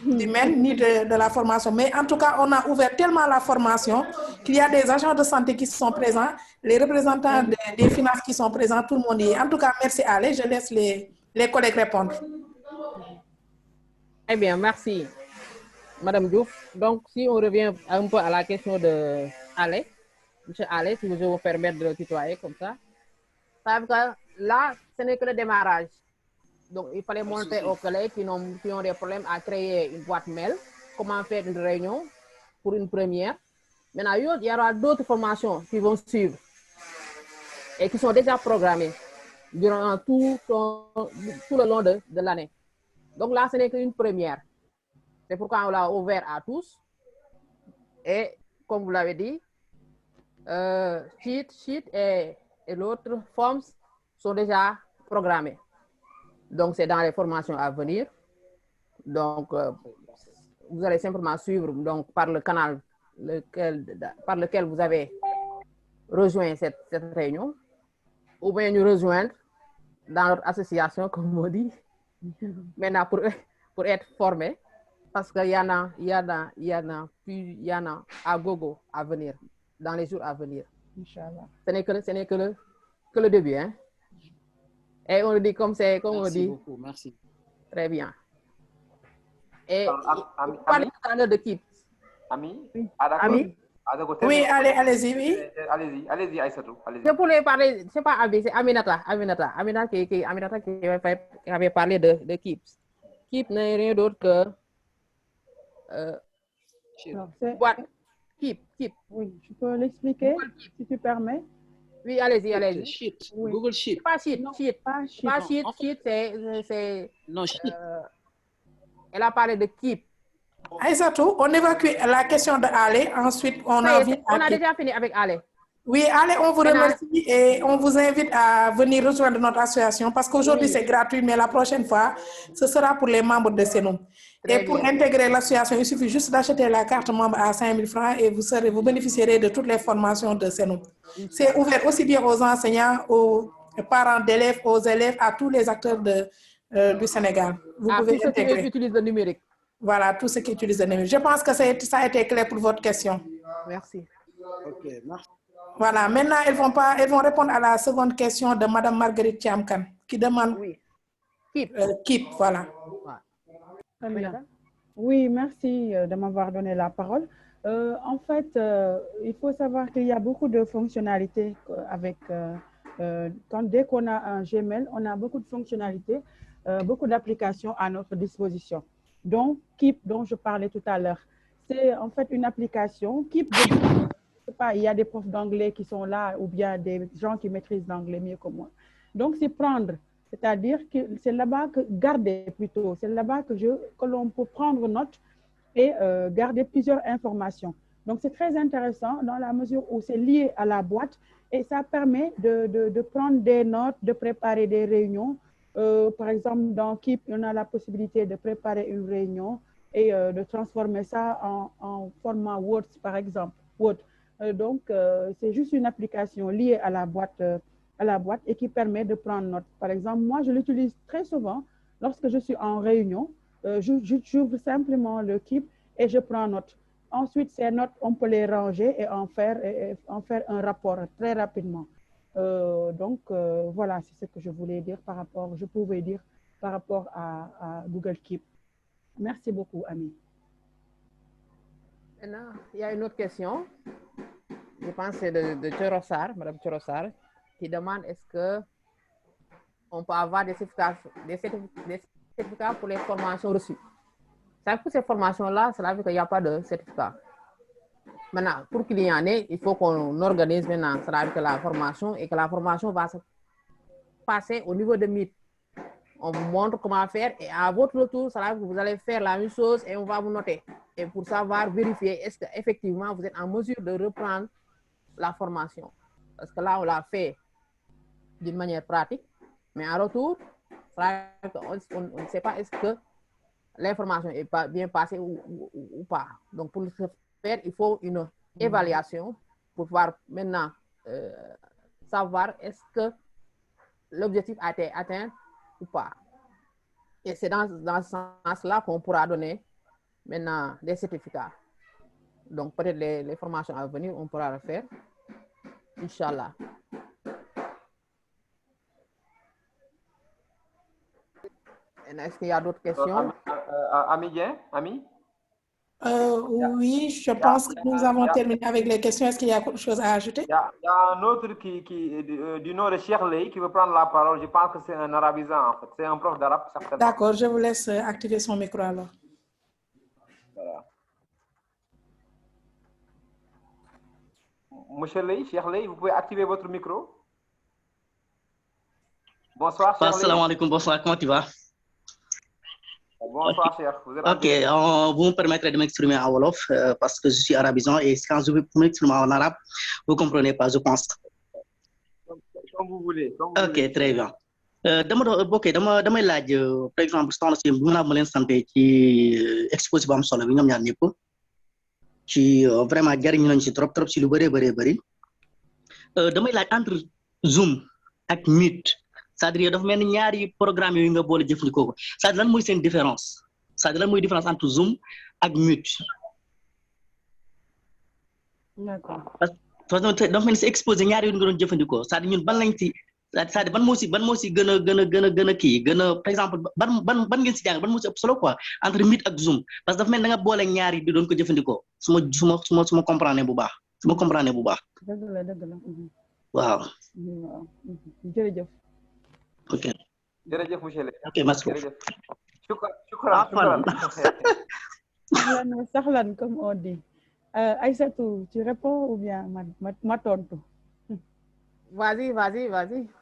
du MEN ni de la formation, mais en tout cas, on a ouvert tellement la formation qu'il y a des agents de santé qui sont présents, les représentants des finances qui sont présents, tout le monde y est. En tout cas, merci Alain, je laisse les collègues répondre. Eh bien, merci. Madame Diouf, donc si on revient un peu à la question de Ale, monsieur Ale, si je vous permettre de le tutoyer comme ça, ça veut dire que là, ce n'est que le démarrage. Donc, il fallait montrer aux collègues qui ont des problèmes à créer une boîte mail, comment faire une réunion pour une première. Maintenant, il y aura d'autres formations qui vont suivre et qui sont déjà programmées durant tout le long de l'année. Donc là, ce n'est qu'une première. C'est pourquoi on l'a ouvert à tous. Et comme vous l'avez dit, Sheet et l'autre Forms sont déjà programmés. Donc, c'est dans les formations à venir. Donc, vous allez simplement suivre donc, par le canal par lequel vous avez rejoint cette réunion, ou bien nous rejoindre dans notre association, comme on dit, maintenant pour être formé. Parce qu'il y en a à gogo à venir, dans les jours à venir. Inch'Allah. Ce n'est que le début. Hein? Et on le dit comme c'est, comme on dit. Merci beaucoup, merci. Très bien. Et on parle tout à l'heure de KIP. Ami? Oui. Ami? Oui, allez-y, oui. Allez-y, Aïssatou. Je voulais parler, c'est pas Abi, c'est Aminata qui avait parlé de KIP. KIP n'est rien d'autre que boîte. Keep. Oui, je peux l'expliquer si tu permets. Oui, allez-y. Oui. Google Sheet. Pas Sheet. Non, Sheet. pas Sheet. Pas Sheet. Sheet, c'est. Non, Sheet. Elle a parlé de Keep. Aïssatou, on évacue la question de Ale. Ensuite, on a déjà fini avec Ale. Oui, allez, on vous remercie et on vous invite à venir rejoindre notre association parce qu'aujourd'hui, c'est gratuit, mais la prochaine fois, ce sera pour les membres de Senoum. Et pour intégrer l'association, il suffit juste d'acheter la carte membre à 5 000 francs et vous bénéficierez de toutes les formations de Senoum. C'est ouvert aussi bien aux enseignants, aux parents d'élèves, aux élèves, à tous les acteurs du Sénégal. Vous pouvez tous ceux qui utilisent le numérique. Voilà, tous ceux qui utilisent le numérique. Je pense que ça a été clair pour votre question. Merci. Ok, merci. Voilà, maintenant, elles vont répondre à la seconde question de Mme Marguerite Thiamkan, qui demande Keep, voilà. Très bien. Oui, merci de m'avoir donné la parole. En fait, il faut savoir qu'il y a beaucoup de fonctionnalités avec... dès qu'on a un Gmail, on a beaucoup de fonctionnalités, beaucoup d'applications à notre disposition. Donc, Keep, dont je parlais tout à l'heure, c'est en fait une application. Keep, il y a des profs d'anglais qui sont là ou bien des gens qui maîtrisent l'anglais mieux que moi. Donc, c'est prendre, c'est-à-dire que c'est là-bas que garder plutôt, c'est là-bas que l'on peut prendre note et garder plusieurs informations. Donc, c'est très intéressant dans la mesure où c'est lié à la boîte et ça permet de prendre des notes, de préparer des réunions. Par exemple, dans Keep, on a la possibilité de préparer une réunion et de transformer ça en format Word, par exemple. Word. Donc, c'est juste une application liée à la boîte et qui permet de prendre note. Par exemple, moi, je l'utilise très souvent lorsque je suis en réunion. J'ouvre simplement le Keep et je prends note. Ensuite, ces notes, on peut les ranger et en faire un rapport très rapidement. Donc, voilà, c'est ce que je voulais dire je pouvais dire par rapport à Google Keep. Merci beaucoup, Ami. Maintenant, il y a une autre question. Je pense que c'est de Chorosar, Madame Chorosar, qui demande est-ce qu'on peut avoir des certificats pour les formations reçues. Ça pour ces formations-là, cela veut dire qu'il n'y a pas de certificat. Maintenant, pour qu'il y en ait, il faut qu'on organise maintenant, cela veut dire que la formation et que la formation va se passer au niveau de Meet. On vous montre comment faire et à votre retour, cela veut dire que vous allez faire la même chose et on va vous noter. Et pour savoir, vérifier, est-ce qu'effectivement vous êtes en mesure de reprendre la formation. Parce que là, on l'a fait d'une manière pratique, mais en retour, on ne sait pas est-ce que l'information est bien passée ou pas. Donc, pour ce faire, il faut une évaluation pour pouvoir maintenant savoir est-ce que l'objectif a été atteint ou pas. Et c'est dans ce sens-là qu'on pourra donner maintenant des certificats. Donc, peut-être les formations à venir, on pourra le faire. Inch'Allah. Est-ce qu'il y a d'autres questions? Ami? Oui, je pense que nous avons terminé avec les questions. Est-ce qu'il y a quelque chose à ajouter? Il y a un autre du nom de Cheikh qui veut prendre la parole. Je pense que c'est un arabisant, en fait. C'est un prof d'arabe, certainement. D'accord, je vous laisse activer son micro alors. Voilà. Monsieur Ley, Cheikh Ley, vous pouvez activer votre micro. Bonsoir, Cheikh Ley. Assalamu alaikum, bonsoir, comment tu vas? Bonsoir, Cheikh. Ok, vous me permettrez de m'exprimer en Wolof parce que je suis arabisant et quand je vais m'exprimer en arabe, vous ne comprenez pas, je pense. Comme vous voulez. Ok, très bien. damay laaj par exemple soxna si bu ma leen santé ci exposé bu am solo bi ñoom ñaar ñëpp ci vraiment jariñ nañ ci trop ci lu bëree bëri damay laaj entre Zoom ak Meet c'est-à-dire dafa mel ni ñaari programme yooyu nga boole jëfandikoo ko c'est-à-dire lan mooy seen différence c'est-à-dire lan mooy différence entre Zoom ak Meet. D'accord. parce que dafa mel ni si exposé ñaari yooyu nga doon jëfandikoo c'est-à-dire ñun ban lañ ci c'est-à-dire ban moo si gën a kii gën a par exemple ban ngeen si jàng ban moo si ëpp solo quoi entre Meet ak Zoom parce que dafa mel da nga boole ñaari di doon ko jëfandikoo su ma comprendre bu baax dëgg la. waaw. jërëjëf. ok. jërëjëf monsieur le. ok merci. jërëjëf. shukran. Sahlan comme on dit. Aïssatou, tu réponds ou bien ma tontu? Vas-y.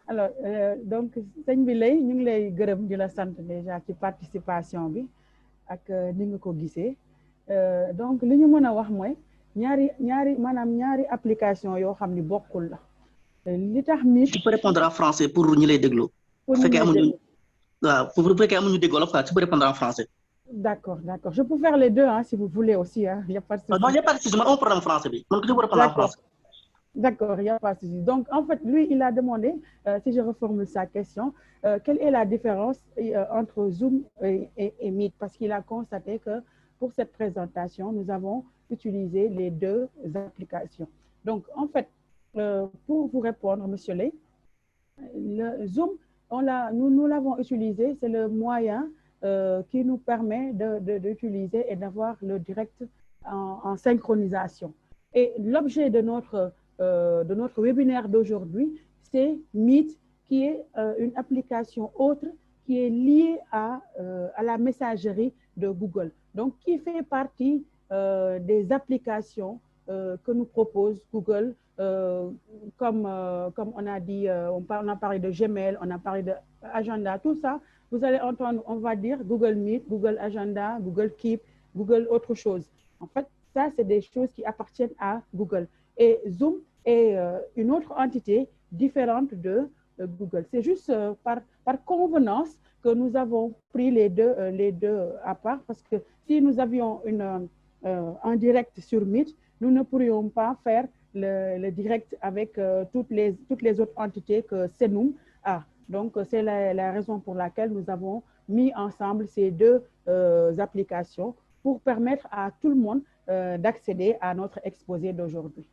Alors, donc, sëñ bi lay ñu ngi lay gërëm di la sant déjà ci participation bi ak ni nga ko gisee. Donc, li ñu mën a wax mooy ñaari application yoo xam ni bokkul la. Li tax Meet. Tu peux répondre en français pour ñi lay déglu. Pour ñu fekkee amuñu dégg wolof quoi, tu peux répondre en français. D'accord. Je peux faire les deux, hein, si vous voulez aussi. Hein. Il n'y a pas de souci. Non, il n'y a pas de souci. On parle en français. Donc, je peux répondre en français. D'accord, il n'y a pas de souci. Donc, en fait, lui, il a demandé, si je reformule sa question, quelle est la différence entre Zoom et Meet? Parce qu'il a constaté que pour cette présentation, nous avons utilisé les deux applications. Donc, en fait, pour vous répondre, Monsieur Ley, le Zoom, nous l'avons utilisé, c'est le moyen qui nous permet d'utiliser et d'avoir le direct en synchronisation. Et l'objet de notre webinaire d'aujourd'hui, c'est Meet, qui est une application autre qui est liée à la messagerie de Google. Donc, qui fait partie des applications que nous propose Google, comme on a dit, on a parlé de Gmail, on a parlé d'Agenda, tout ça. Vous allez entendre, on va dire Google Meet, Google Agenda, Google Keep, Google autre chose. En fait, ça, c'est des choses qui appartiennent à Google. Et Zoom est une autre entité différente de Google. C'est juste par convenance que nous avons pris les deux à part, parce que si nous avions un direct sur Meet, nous ne pourrions pas faire le direct avec toutes les autres entités que Senoum a. Donc, c'est la raison pour laquelle nous avons mis ensemble ces deux applications pour permettre à tout le monde d'accéder à notre exposé d'aujourd'hui.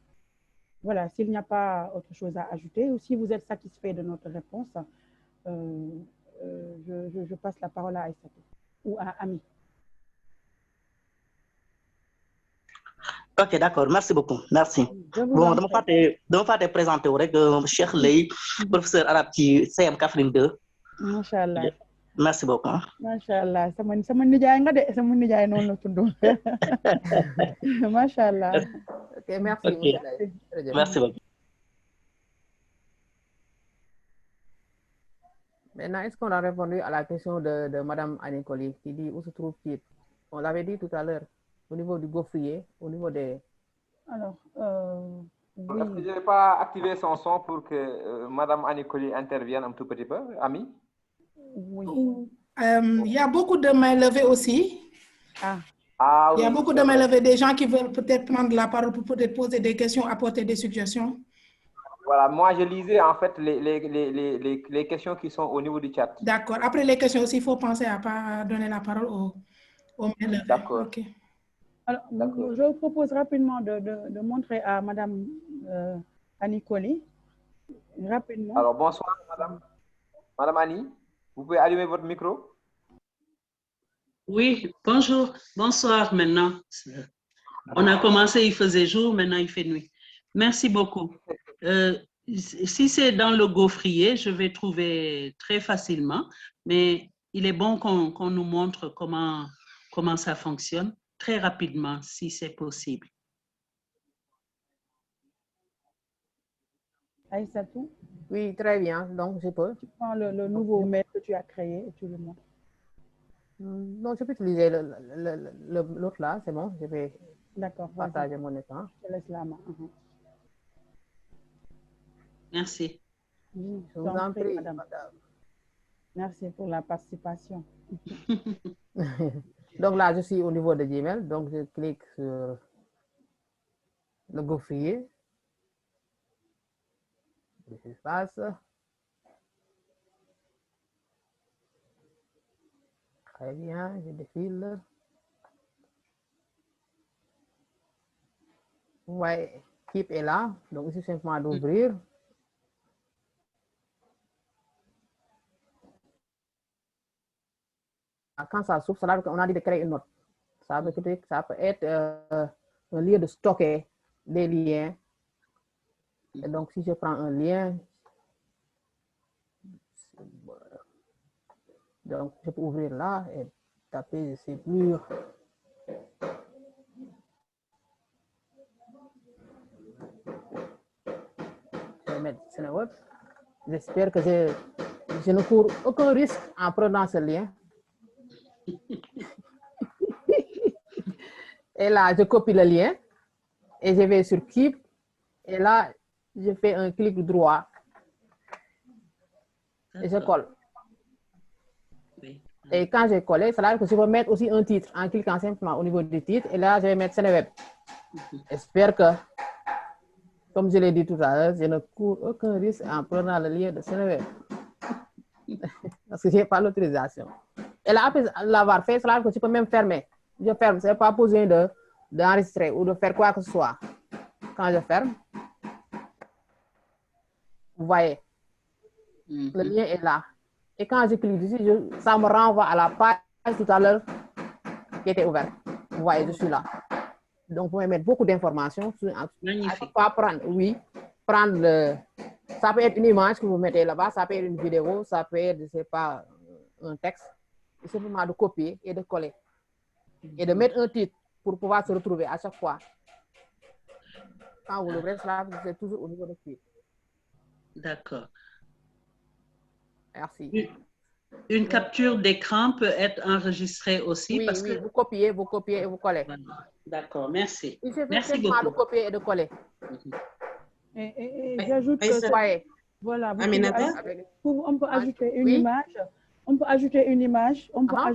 Voilà, s'il n'y a pas autre chose à ajouter ou si vous êtes satisfait de notre réponse, je passe la parole à Aïssatou ou à Ami. Ok, d'accord, merci beaucoup, merci. Bon, dama fàtte présenté wu rek Cheikh Lay, professeur arabe ci CM Kaffrine 2. Macha allah. Merci beaucoup. Macha allah, sama nijaay nga de, sama nijaay noonu la tudd. Macha allah. Ok, merci. Okay. Merci beaucoup. Maintenant, est-ce qu'on a répondu à la question de Madame Anikoli qui dit où se trouve-t-il? On l'avait dit tout à l'heure, au niveau du gaufrier, au niveau des... Alors, oui. Est-ce que je n'ai pas activé son son pour que Madame Anikoli intervienne un tout petit peu, Ami? Oui. Il y a beaucoup de mains levées aussi. Ah, il y a beaucoup de mains levées, des gens qui veulent peut-être prendre la parole pour peut-être poser des questions, apporter des suggestions. Voilà, moi je lisais en fait les questions qui sont au niveau du chat. D'accord. Après les questions aussi, il faut penser à ne pas donner la parole aux mains levées. D'accord. Okay. Alors, je vous propose rapidement de montrer à Madame Anikoli. Rapidement. Alors, bonsoir, Madame Annie. Vous pouvez allumer votre micro? Oui, bonjour, bonsoir maintenant. On a commencé, il faisait jour, maintenant il fait nuit. Merci beaucoup. Si c'est dans le gaufrier, je vais trouver très facilement, mais il est bon qu'on nous montre comment ça fonctionne très rapidement, si c'est possible. Aïssatou? Oui, très bien, donc je peux. Tu prends le nouveau mail que tu as créé et tu le montres. Non, je peux utiliser l'autre là, c'est bon, je vais partager mon écran. Je te laisse la main. Merci. Je vous en prie, madame. Merci pour la participation. Donc là, je suis au niveau de Gmail, donc je clique sur le gaufrier. Qu'est-ce qui se passe? Très bien, je défile. Ouais, Keep est là, donc ici simplement d'ouvrir. Quand ça s'ouvre, ça veut dire qu'on a dit de créer une note. Ça veut dire que ça peut être un lieu de stocker des liens. Et donc, si je prends un lien, donc je peux ouvrir là et taper, je sais plus. Je vais mettre Cineweb. J'espère que je ne cours aucun risque en prenant ce lien. Et là, je copie le lien et je vais sur Keep. Et là, je fais un clic droit et je colle. Oui. Et quand j'ai collé, ça veut dire que je peux mettre aussi un titre en cliquant simplement au niveau du titre. Et là, je vais mettre Cineweb. J'espère que, comme je l'ai dit tout à l'heure, je ne cours aucun risque en prenant le lien de Cineweb. Parce que je n'ai pas l'autorisation. Et là, après l'avoir fait, ça veut dire que tu peux même fermer. Je ferme, ce n'est pas besoin d'enregistrer ou de faire quoi que ce soit. Quand je ferme, vous voyez, le lien est là. Et quand je clique dessus, ça me renvoie à la page tout à l'heure qui était ouverte. Vous voyez, je suis là. Donc, vous pouvez mettre beaucoup d'informations. Magnifique. Pas prendre, oui, prendre ça peut être une image que vous mettez là-bas, ça peut être une vidéo, ça peut être, je ne sais pas, un texte. Et simplement de copier et de coller. Et de mettre un titre pour pouvoir se retrouver à chaque fois. Quand vous l'ouvrez, c'est toujours au niveau de titre. D'accord. Merci. Une capture d'écran peut être enregistrée aussi. Oui, parce oui, que... vous copiez et vous collez. D'accord, merci. Il suffit Merci simplement beaucoup. de copier et de coller. Et j'ajoute que... Vous voyez, Voilà, vous Aminata? on peut ajouter une Oui. image, on peut ajouter une image, on peut Ah.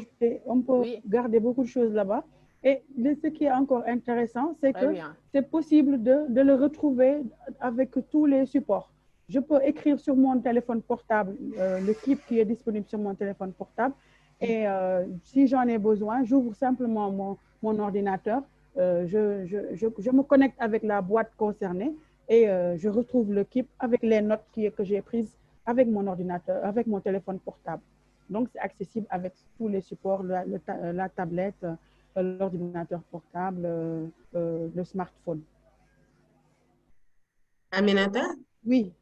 on peut Oui. garder beaucoup de choses là-bas. Et ce qui est encore intéressant, c'est Très que bien. c'est possible de le retrouver avec tous les supports. Je peux écrire sur mon téléphone portable le clip qui est disponible sur mon téléphone portable. Et si j'en ai besoin, j'ouvre simplement mon ordinateur, je me connecte avec la boîte concernée et je retrouve le clip avec les notes que j'ai prises avec mon ordinateur, avec mon téléphone portable. Donc, c'est accessible avec tous les supports, la tablette, l'ordinateur portable, le smartphone. Aminata? Oui.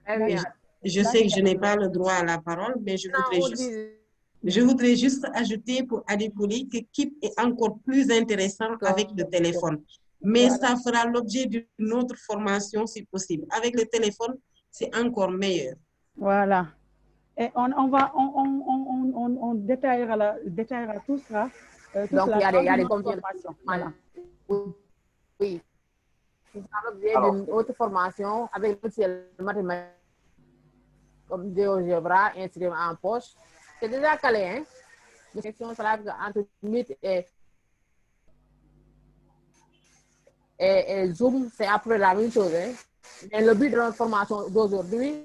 Très bien. Je sais que je n'ai pas le droit à la parole, mais je voudrais juste ajouter pour Adipoli que KIP est encore plus intéressant avec le téléphone. Mais Voilà. ça fera l'objet d'une autre formation si possible. Avec le téléphone, c'est encore meilleur. Voilà. Et on détaillera tout ça. Donc, il y a des formations. Voilà. Oui. C'est l'objet d'une autre formation avec le logiciel mathématique comme GeoGebra, instrument en poche. C'est déjà calé, hein? La question sera entre Meet et Zoom, c'est après la même chose, hein? Mais le but de notre formation d'aujourd'hui,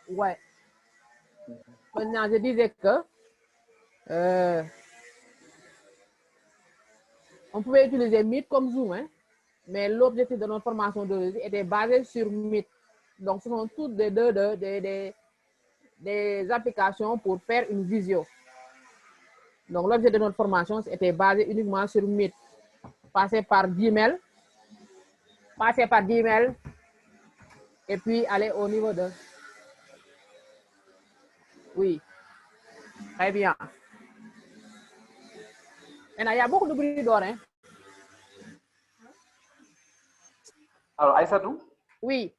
ouais. Maintenant, je disais que on pouvait utiliser Meet comme Zoom, hein? Mais l'objectif de notre formation d'aujourd'hui était basé sur Meet. Donc, ce sont toutes des applications pour faire une visio. Donc, l'objet de notre formation était basé uniquement sur Meet. Passer par Gmail, et puis aller au niveau de... Oui, très bien. Maintenant, il y a beaucoup de bruit d'or, hein? Alors, Aïssatou? Oui.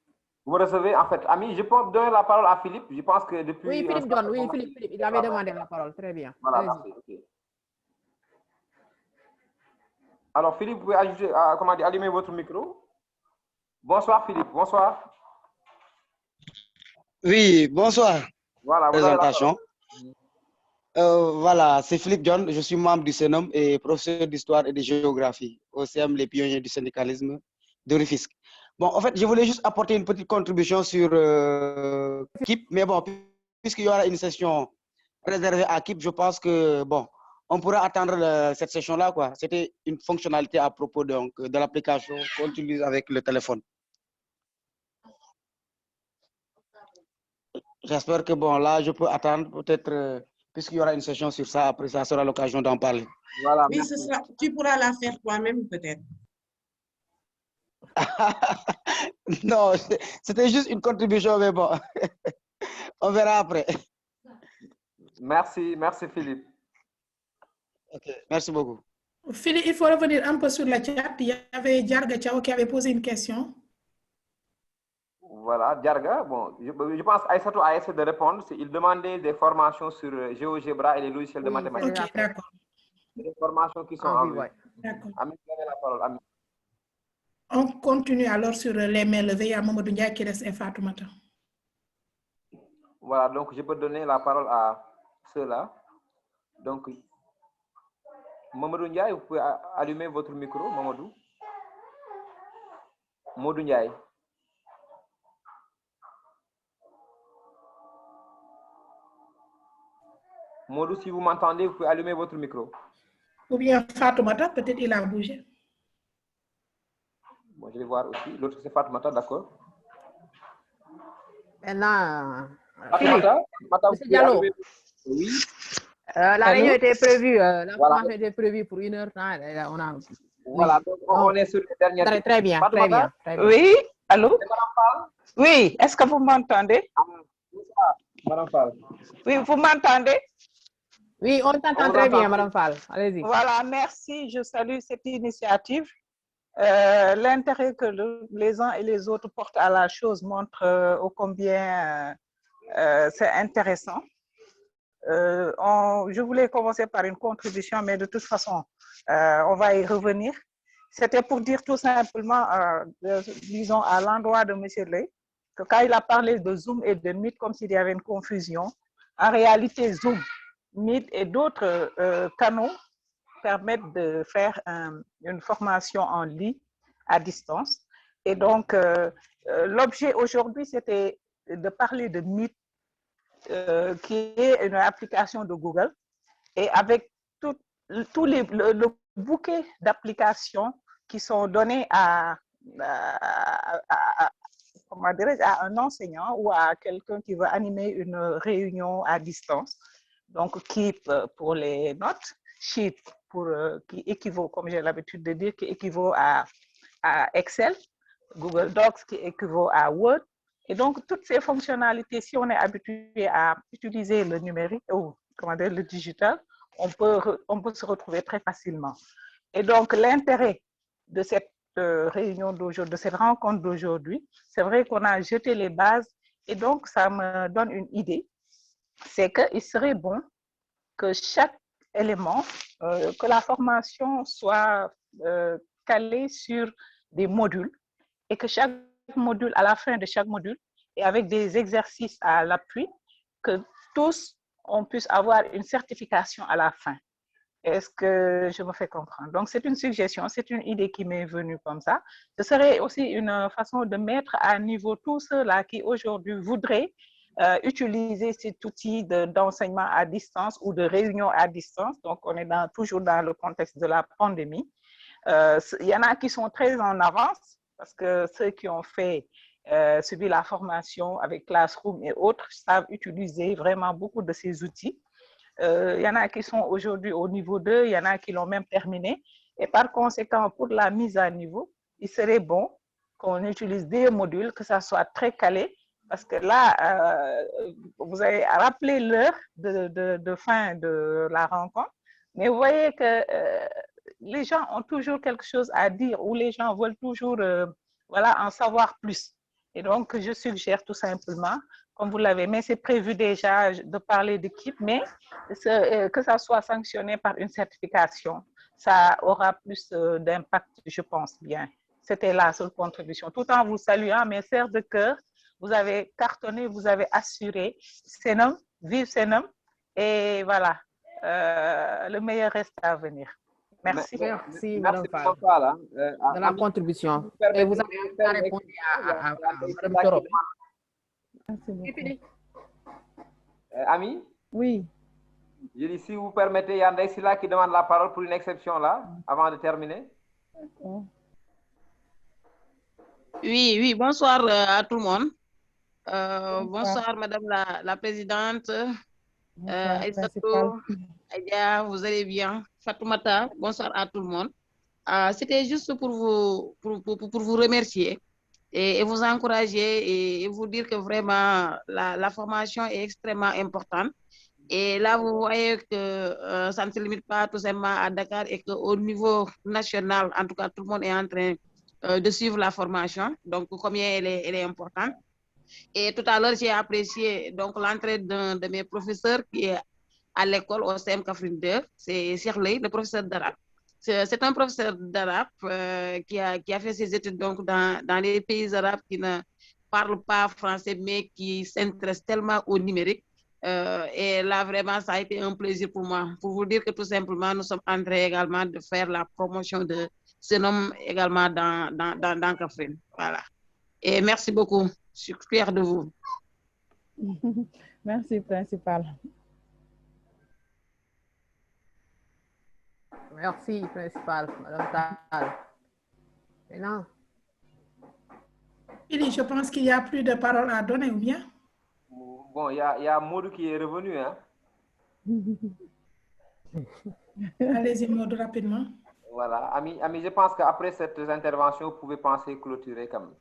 Vous recevez, en fait, Ami, je peux donner la parole à Philippe. Je pense que depuis... Oui, Philippe John, oui, Philippe, il avait demandé la parole. Très bien. Voilà, merci. Okay. Alors, Philippe, vous pouvez ajouter, allumer votre micro. Bonsoir, Philippe. Bonsoir. Oui, bonsoir. Voilà, vous présentation. Voilà, c'est Philippe John. Je suis membre du CENOM et professeur d'histoire et de géographie au CM Les Pionniers du syndicalisme de Rufisque. Bon, en fait, je voulais juste apporter une petite contribution sur KIP, mais bon, puisqu'il y aura une session réservée à KIP, je pense que, bon, on pourra attendre cette session-là, quoi. C'était une fonctionnalité à propos donc, de l'application qu'on utilise avec le téléphone. J'espère que, bon, là, je peux attendre peut-être, puisqu'il y aura une session sur ça, après ça sera l'occasion d'en parler. Voilà, oui, tu pourras la faire toi-même peut-être. Non, c'était juste une contribution, mais bon, on verra après. Merci Philippe. Okay. Merci beaucoup. Philippe, il faut revenir un peu sur la chat. Il y avait Djarga Chao qui avait posé une question. Voilà, Djarga, bon, je pense qu'Aïssatou a essayé de répondre. Il demandait des formations sur GeoGebra et les logiciels de mathématiques. Ok, d'accord. Des formations qui sont en vue. D'accord. Ami, vous avez la parole, Ami. On continue alors sur les mains levées. Il y a Mamadou Ndiaye qui reste et Fatoumata. Voilà, donc je peux donner la parole à ceux-là. Donc, Mamadou Ndiaye, vous pouvez allumer votre micro, Mamadou. Mamadou Ndiaye. Mamadou, si vous m'entendez, vous pouvez allumer votre micro. Ou bien Fatoumata, peut-être il a bougé. Bon, je vais voir aussi. L'autre, c'est Fatoumata, d'accord. Maintenant, Fatoumata, Monsieur Diallo. Oui. La réunion était prévue, la formation était prévue pour 1h30. Voilà, donc on est sur les dernières. Très bien, très bien. Oui, allô? Oui, est-ce que vous m'entendez? Madame Fall. Oui, vous m'entendez? Oui, on t'entend très bien, Madame Fall. Allez-y. Voilà, merci. Je salue cette initiative. L'intérêt que les uns et les autres portent à la chose montre ô combien c'est intéressant. Je voulais commencer par une contribution, mais de toute façon, on va y revenir. C'était pour dire tout simplement, disons, à l'endroit de M. Ley, que quand il a parlé de Zoom et de Meet comme s'il y avait une confusion, en réalité, Zoom, Meet et d'autres canaux permettent de faire une formation en ligne à distance. Et donc, l'objet aujourd'hui, c'était de parler de Meet, qui est une application de Google, et avec tout le bouquet d'applications qui sont données à un enseignant ou à quelqu'un qui veut animer une réunion à distance. Donc, Keep pour les notes, Sheet qui équivaut, comme j'ai l'habitude de dire, qui équivaut à Excel, Google Docs qui équivaut à Word. Et donc, toutes ces fonctionnalités, si on est habitué à utiliser le numérique ou le digital, on peut se retrouver très facilement. Et donc, l'intérêt de cette réunion d'aujourd'hui, de cette rencontre d'aujourd'hui, c'est vrai qu'on a jeté les bases et donc ça me donne une idée. C'est qu'il serait bon que chaque élément, que la formation soit calée sur des modules et que chaque module, à la fin de chaque module, et avec des exercices à l'appui, que tous, on puisse avoir une certification à la fin. Est-ce que je me fais comprendre? Donc, c'est une suggestion, c'est une idée qui m'est venue comme ça. Ce serait aussi une façon de mettre à niveau tous ceux-là qui aujourd'hui voudraient utiliser cet outil d'enseignement à distance ou de réunion à distance. Donc, on est toujours dans le contexte de la pandémie. Il y en a qui sont très en avance parce que ceux qui ont subi la formation avec Classroom et autres savent utiliser vraiment beaucoup de ces outils. Il y en a qui sont aujourd'hui au niveau 2, il y en a qui l'ont même terminé. Et par conséquent, pour la mise à niveau, il serait bon qu'on utilise des modules, que ça soit très calé, parce que là, vous avez rappelé l'heure de fin de la rencontre, mais vous voyez que les gens ont toujours quelque chose à dire ou les gens veulent toujours en savoir plus. Et donc, je suggère tout simplement, comme vous l'avez, mais c'est prévu déjà de parler d'équipe, mais que ça soit sanctionné par une certification, ça aura plus d'impact, je pense bien. C'était la seule contribution. Tout en vous saluant, mes sœurs de cœur, vous avez cartonné, vous avez assuré. Senom, vive Senom. Et voilà, le meilleur reste à venir. Merci. Merci, Madame Fall, de la contribution. Et vous avez répondu à Madame Toro. Merci beaucoup. Ami? Oui. Je dis, si vous permettez, il y a Ndeye Sylla qui demande la parole pour une exception là, avant de terminer. Oui, bonsoir à tout le monde. Bonsoir, Madame la Présidente. Aïssatou, Aïdia, vous allez bien? Fatoumata, bonsoir à tout le monde. C'était juste pour vous remercier et vous encourager et vous dire que vraiment la formation est extrêmement importante. Et là, vous voyez que ça ne se limite pas tout simplement à Dakar et qu'au niveau national, en tout cas, tout le monde est en train de suivre la formation. Donc, combien elle est importante. Et tout à l'heure, j'ai apprécié donc l'entrée d'un de mes professeurs qui est à l'école au CM Kaffrine 2, c'est Shirley, le professeur d'arabe. C'est un professeur d'arabe qui a fait ses études donc dans les pays arabes qui ne parlent pas français, mais qui s'intéressent tellement au numérique. Et là, vraiment, ça a été un plaisir pour moi. Pour vous dire que tout simplement, nous sommes en train également de faire la promotion de ce nom également dans Kaffrine. Voilà. Et merci beaucoup. Je suis fière de vous. Merci, principal. Merci, principal, Madame Tal. Maintenant. Je pense qu'il n'y a plus de paroles à donner, ou bien? Bon, il y a Maudou qui est revenu. Hein? Allez-y, Maudou, rapidement. Voilà. Ami, je pense qu'après cette intervention, vous pouvez penser clôturer quand même.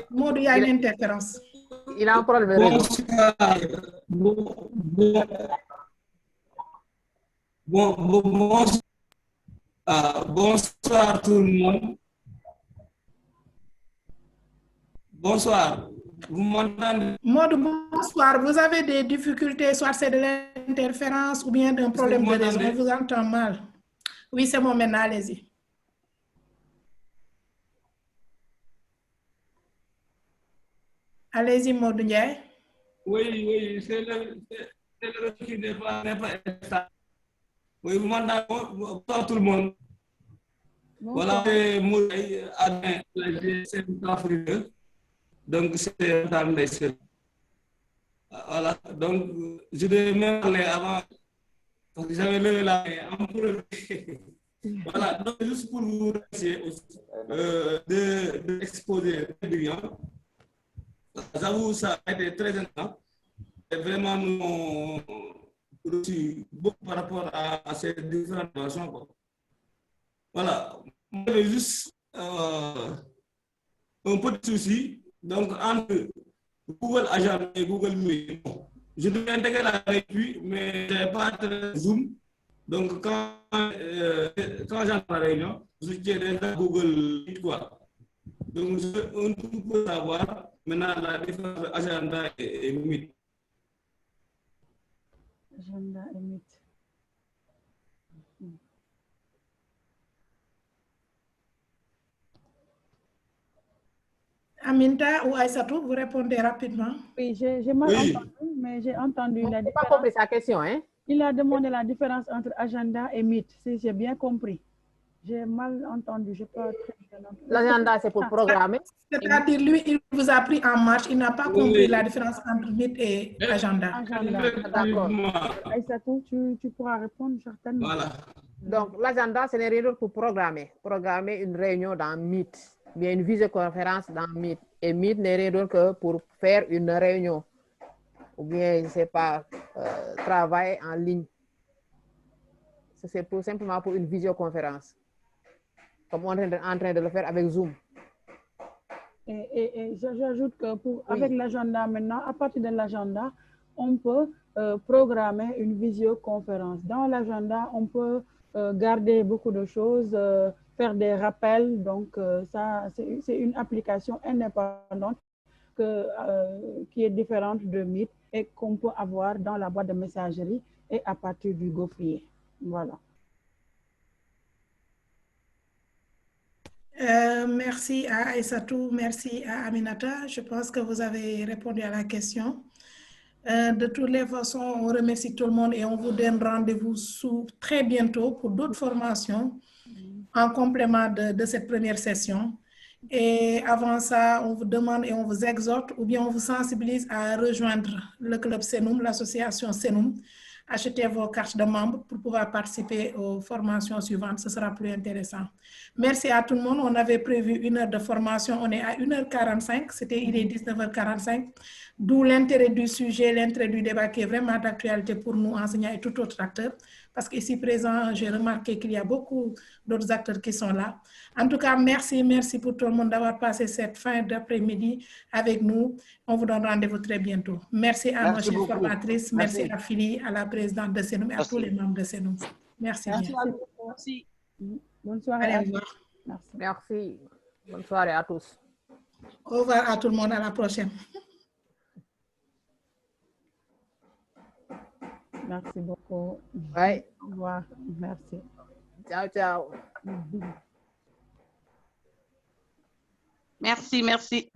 Maudou, il y a une interférence. Il a un problème. Bonsoir tout le monde. Bonsoir. Vous m'entendez? Maud, bonsoir. Vous avez des difficultés, soit c'est de l'interférence ou bien d'un problème de réseau. On vous entend mal. Oui, c'est bon maintenant, allez-y. Allez-y, Maud Ndiaye. Oui, c'est le réseau qui n'est pas stable. Oui, vous m'entendez? Bonsoir tout le monde. Voilà, c'est Moulay Adin, la GSM Afrique. Donc, c'est un temps d'essai. Voilà, donc, je devais même parler avant, parce que j'avais levé la main. Voilà, donc, juste pour vous remercier aussi d'exposer très bien. J'avoue, ça a été très important. Et vraiment, nous avons reçu beaucoup par rapport à ces différentes versions. Voilà, j'avais juste un petit souci. Donc, entre Google Agenda et Google Meet, je devais intégrer la réunion, mais je n'avais pas de Zoom. Donc, quand j'entre la réunion, je suis déjà Google Meet, quoi. Donc, on peut savoir maintenant la différence entre Agenda et Meet. Agenda et Meet. Aminta ou Aïssatou, vous répondez rapidement. Oui, j'ai mal entendu, mais j'ai entendu la différence. Je n'ai pas compris sa question, hein? Il a demandé la différence entre agenda et Meet, si j'ai bien compris. J'ai mal entendu, je peux très bien entendu. L'agenda, c'est pour programmer. C'est-à-dire, lui, il vous a pris en marche, il n'a pas compris la différence entre Meet et agenda. D'accord. Aïssatou, tu pourras répondre certainement. Voilà. Donc, l'agenda, c'est une réunion pour programmer. Programmer une réunion dans Meet, bien une visioconférence dans Meet. Et Meet n'est rien d'autre que pour faire une réunion. Ou bien, je ne sais pas, travailler en ligne. C'est simplement pour une visioconférence. Comme on est en train de le faire avec Zoom. Et j'ajoute que avec l'agenda maintenant, à partir de l'agenda, on peut programmer une visioconférence. Dans l'agenda, on peut garder beaucoup de choses, faire des rappels. Donc, ça, c'est une application indépendante qui est différente de Meet et qu'on peut avoir dans la boîte de messagerie et à partir du gaufrier. Voilà. Merci à Aïssatou, merci à Aminata. Je pense que vous avez répondu à la question. De toutes les façons, on remercie tout le monde et on vous donne rendez-vous très bientôt pour d'autres formations en complément de cette première session. Et avant ça, on vous demande et on vous exhorte ou bien on vous sensibilise à rejoindre le club Senoum, l'association Senoum. Achetez vos cartes de membres pour pouvoir participer aux formations suivantes. Ce sera plus intéressant. Merci à tout le monde. On avait prévu 1 heure de formation. On est à 1h45. Il est 19h45. D'où l'intérêt du sujet, l'intérêt du débat qui est vraiment d'actualité pour nous, enseignants et tout autre acteur. Parce qu'ici présent, j'ai remarqué qu'il y a beaucoup d'autres acteurs qui sont là. En tout cas, merci pour tout le monde d'avoir passé cette fin d'après-midi avec nous. On vous donne rendez-vous très bientôt. Merci à nos chefs formatrices, merci à Philly, à la présidente de Senoum et à tous les membres de Senoum. Merci bien. Merci. Bonne soirée. Allez, au revoir. Merci. Bonne soirée à tous. Au revoir à tout le monde. À la prochaine. Merci beaucoup. Ouais. Au revoir. Merci. Ciao, ciao. Merci.